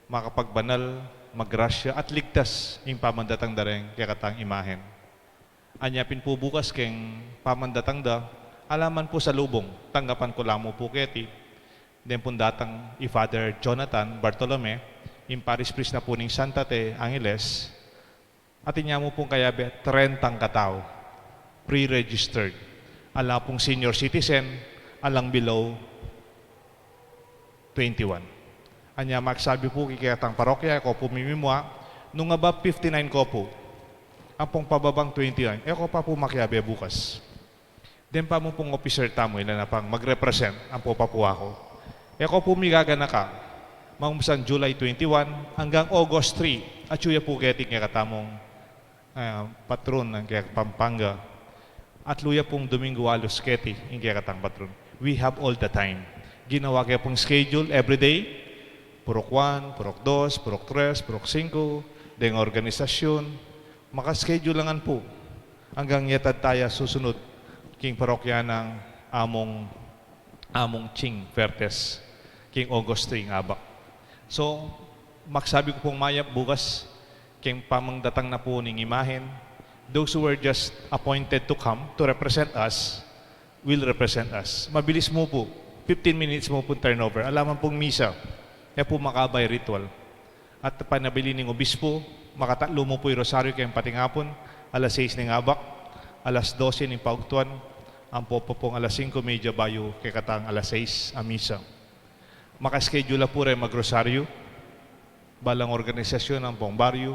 makapagbanal, maggrasya, at ligtas yung pamandatang dareng kaya katang imahen. Anyapin po bukas keng pamandatang da, alaman po sa lubong, tanggapan ko lamo po keti. Then po datang Father Jonathan Bartolome, yung parish priest na po ng Santa Te Angeles, at inya mo pong kayabe 30 katao, pre-registered. Ala pong senior citizen, alang below 21. Anya magsabi po kikatang parokya, ko po mimimwa, nung above 59 ko po, ang pong pababang 29, ko pa po makiabe bukas. Then pa mo pong officer tamo, ilan na pang mag-represent ang po pa po ako. Ko po migagana ka, maumsan July 21 hanggang August 3, at suya po keting katamong patron ng kaya Pampanga, at luya pong Domingo Alos keti yung kaya katang patron. We have all the time. Ginawa kaya pong schedule every day, purok 1, purok 2, purok 3, purok 5, deng organisasyon, makaschedule langan po hanggang yatad tayo susunod king parokya ng among Ching Vertes king August 3 nga ba. So magsabi ko pong mayap bukas king pamangdatang na po ning imahen, those who were just appointed to come to represent us will represent us. Mabilis mo po, 15 minutes mo po turnover. Alaman pong misa, po makabay ritual. At panabili ng obispo, makatatlo mo po yung rosaryo kayong patingapon, alas 6 ng abak, alas 12 ng paugtuan, ang popo pong alas 5:30 bayo kay katang alas 6 ang misa. Makaschedule po rin magrosaryo, balang organisasyon ang pong baryo,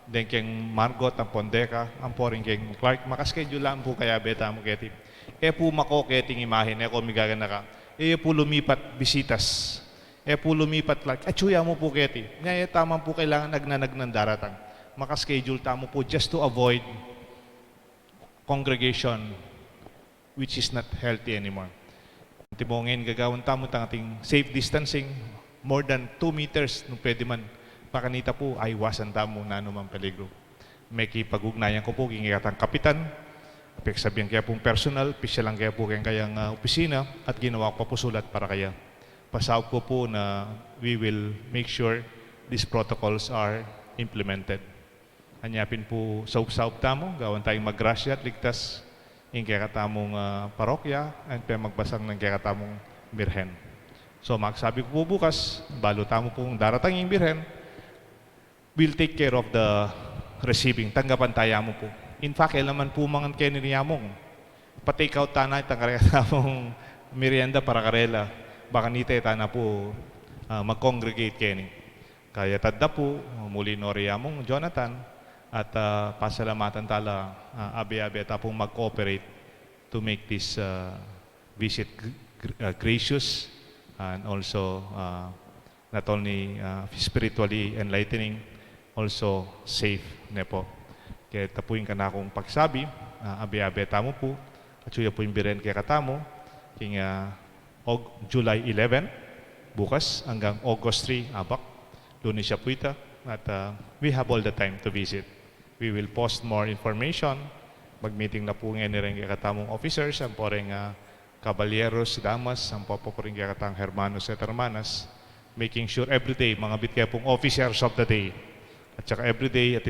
then keng Margot ang Pondeka, ang po rin keng Clark, makaschedule lang po kaya beta mo keti. Po mako keting imahin, ko migagana ka. Po lumipat bisitas. Po lumipat Clark. Chuya mo po keti. Ngayon tamang po kailangan nagnanag ng daratang. Makaschedule tamo po just to avoid congregation which is not healthy anymore. Tibongin gagawin tamo ating safe distancing, more than 2 meters nung pwede man. Pakanita po ay iwasan tamo na anumang peligro. May kipag-ugnayan ko po kikatang kapitan, sabihin kaya pong personal, pisya lang kaya po kayang opisina at ginawa ko pa po sulat para kaya pasaw ko po na we will make sure these protocols are implemented. Hanyapin po saub-saub tamo, gawan tayong magrasya at ligtas yung kaya katamong parokya at magbasang ng kaya katamong birhen. So magsabi ko po bukas, balo tamo pong daratang yung birhen, we'll take care of the receiving. Tanggapan tayo mo po. In fact, naman po mga kiniriyamong. Pa-take out tanay, tangkarayamong merienda para karela. Baka nite tana po mag-congregate kini. Kaya tadda po, muli noriyamong Jonathan, at pasalamatan tala abi-abi at pong mag-cooperate to make this visit gracious and also not only spiritually enlightening, also safe ne po. Kaya tapuin ka na akong pagsabi, abi-abi tamo po, at suya po yung biren kaya katamo, king July 11, bukas hanggang August 3, abak, Lunes siya po ita, at we have all the time to visit. We will post more information, mag-meeting na po ngayon rin kaya katamong officers, ang poreng kabalyeros, damas, ang po rin kaya katang hermanos at hermanas, making sure everyday, mga bit kaya pong officers of the day, at saka everyday, at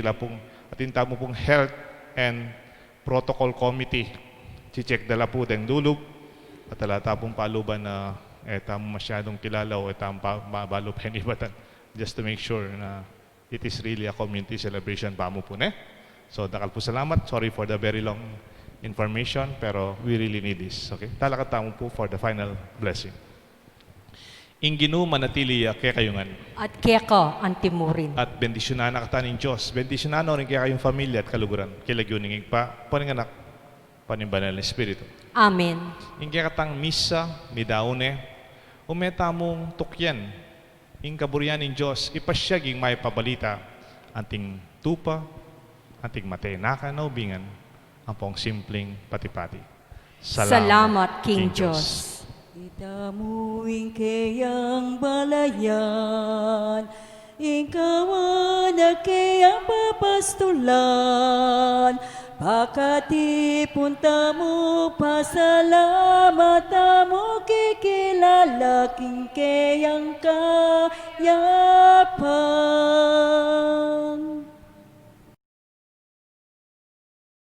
atinta mo pong health and protocol committee, check dala po din dulog, at talata pong paluban na tamo masyadong kilala o tamo mabalo pa yung ibatan, just to make sure na it is really a community celebration pa mo po ne. So dakal po salamat, sorry for the very long information, pero we really need this. Okay? Talakat tamo po for the final blessing. Inginu manatili kaya kayungan. At kaya ka antimurin. At bendisyonan na kataning Diyos. Bendisyonan rin kaya kayong pamilya at kaluguran. Kilagyuning pa, paninganak, panimbanal na Espiritu. Amen. Ing kaya katang misa, ni daune, umeta mong tukyan, ing kaburian ng Diyos, ipasyaging may pabalita, anting tupa, anting mateenaka na ubingan, ang pong simpleng pati-pati. Salamat, King Diyos. Itamuing kayang balayan, ikaw ang kayang papastulan, pakati punta mo, pasalamat mo, kikilala king kayang ka.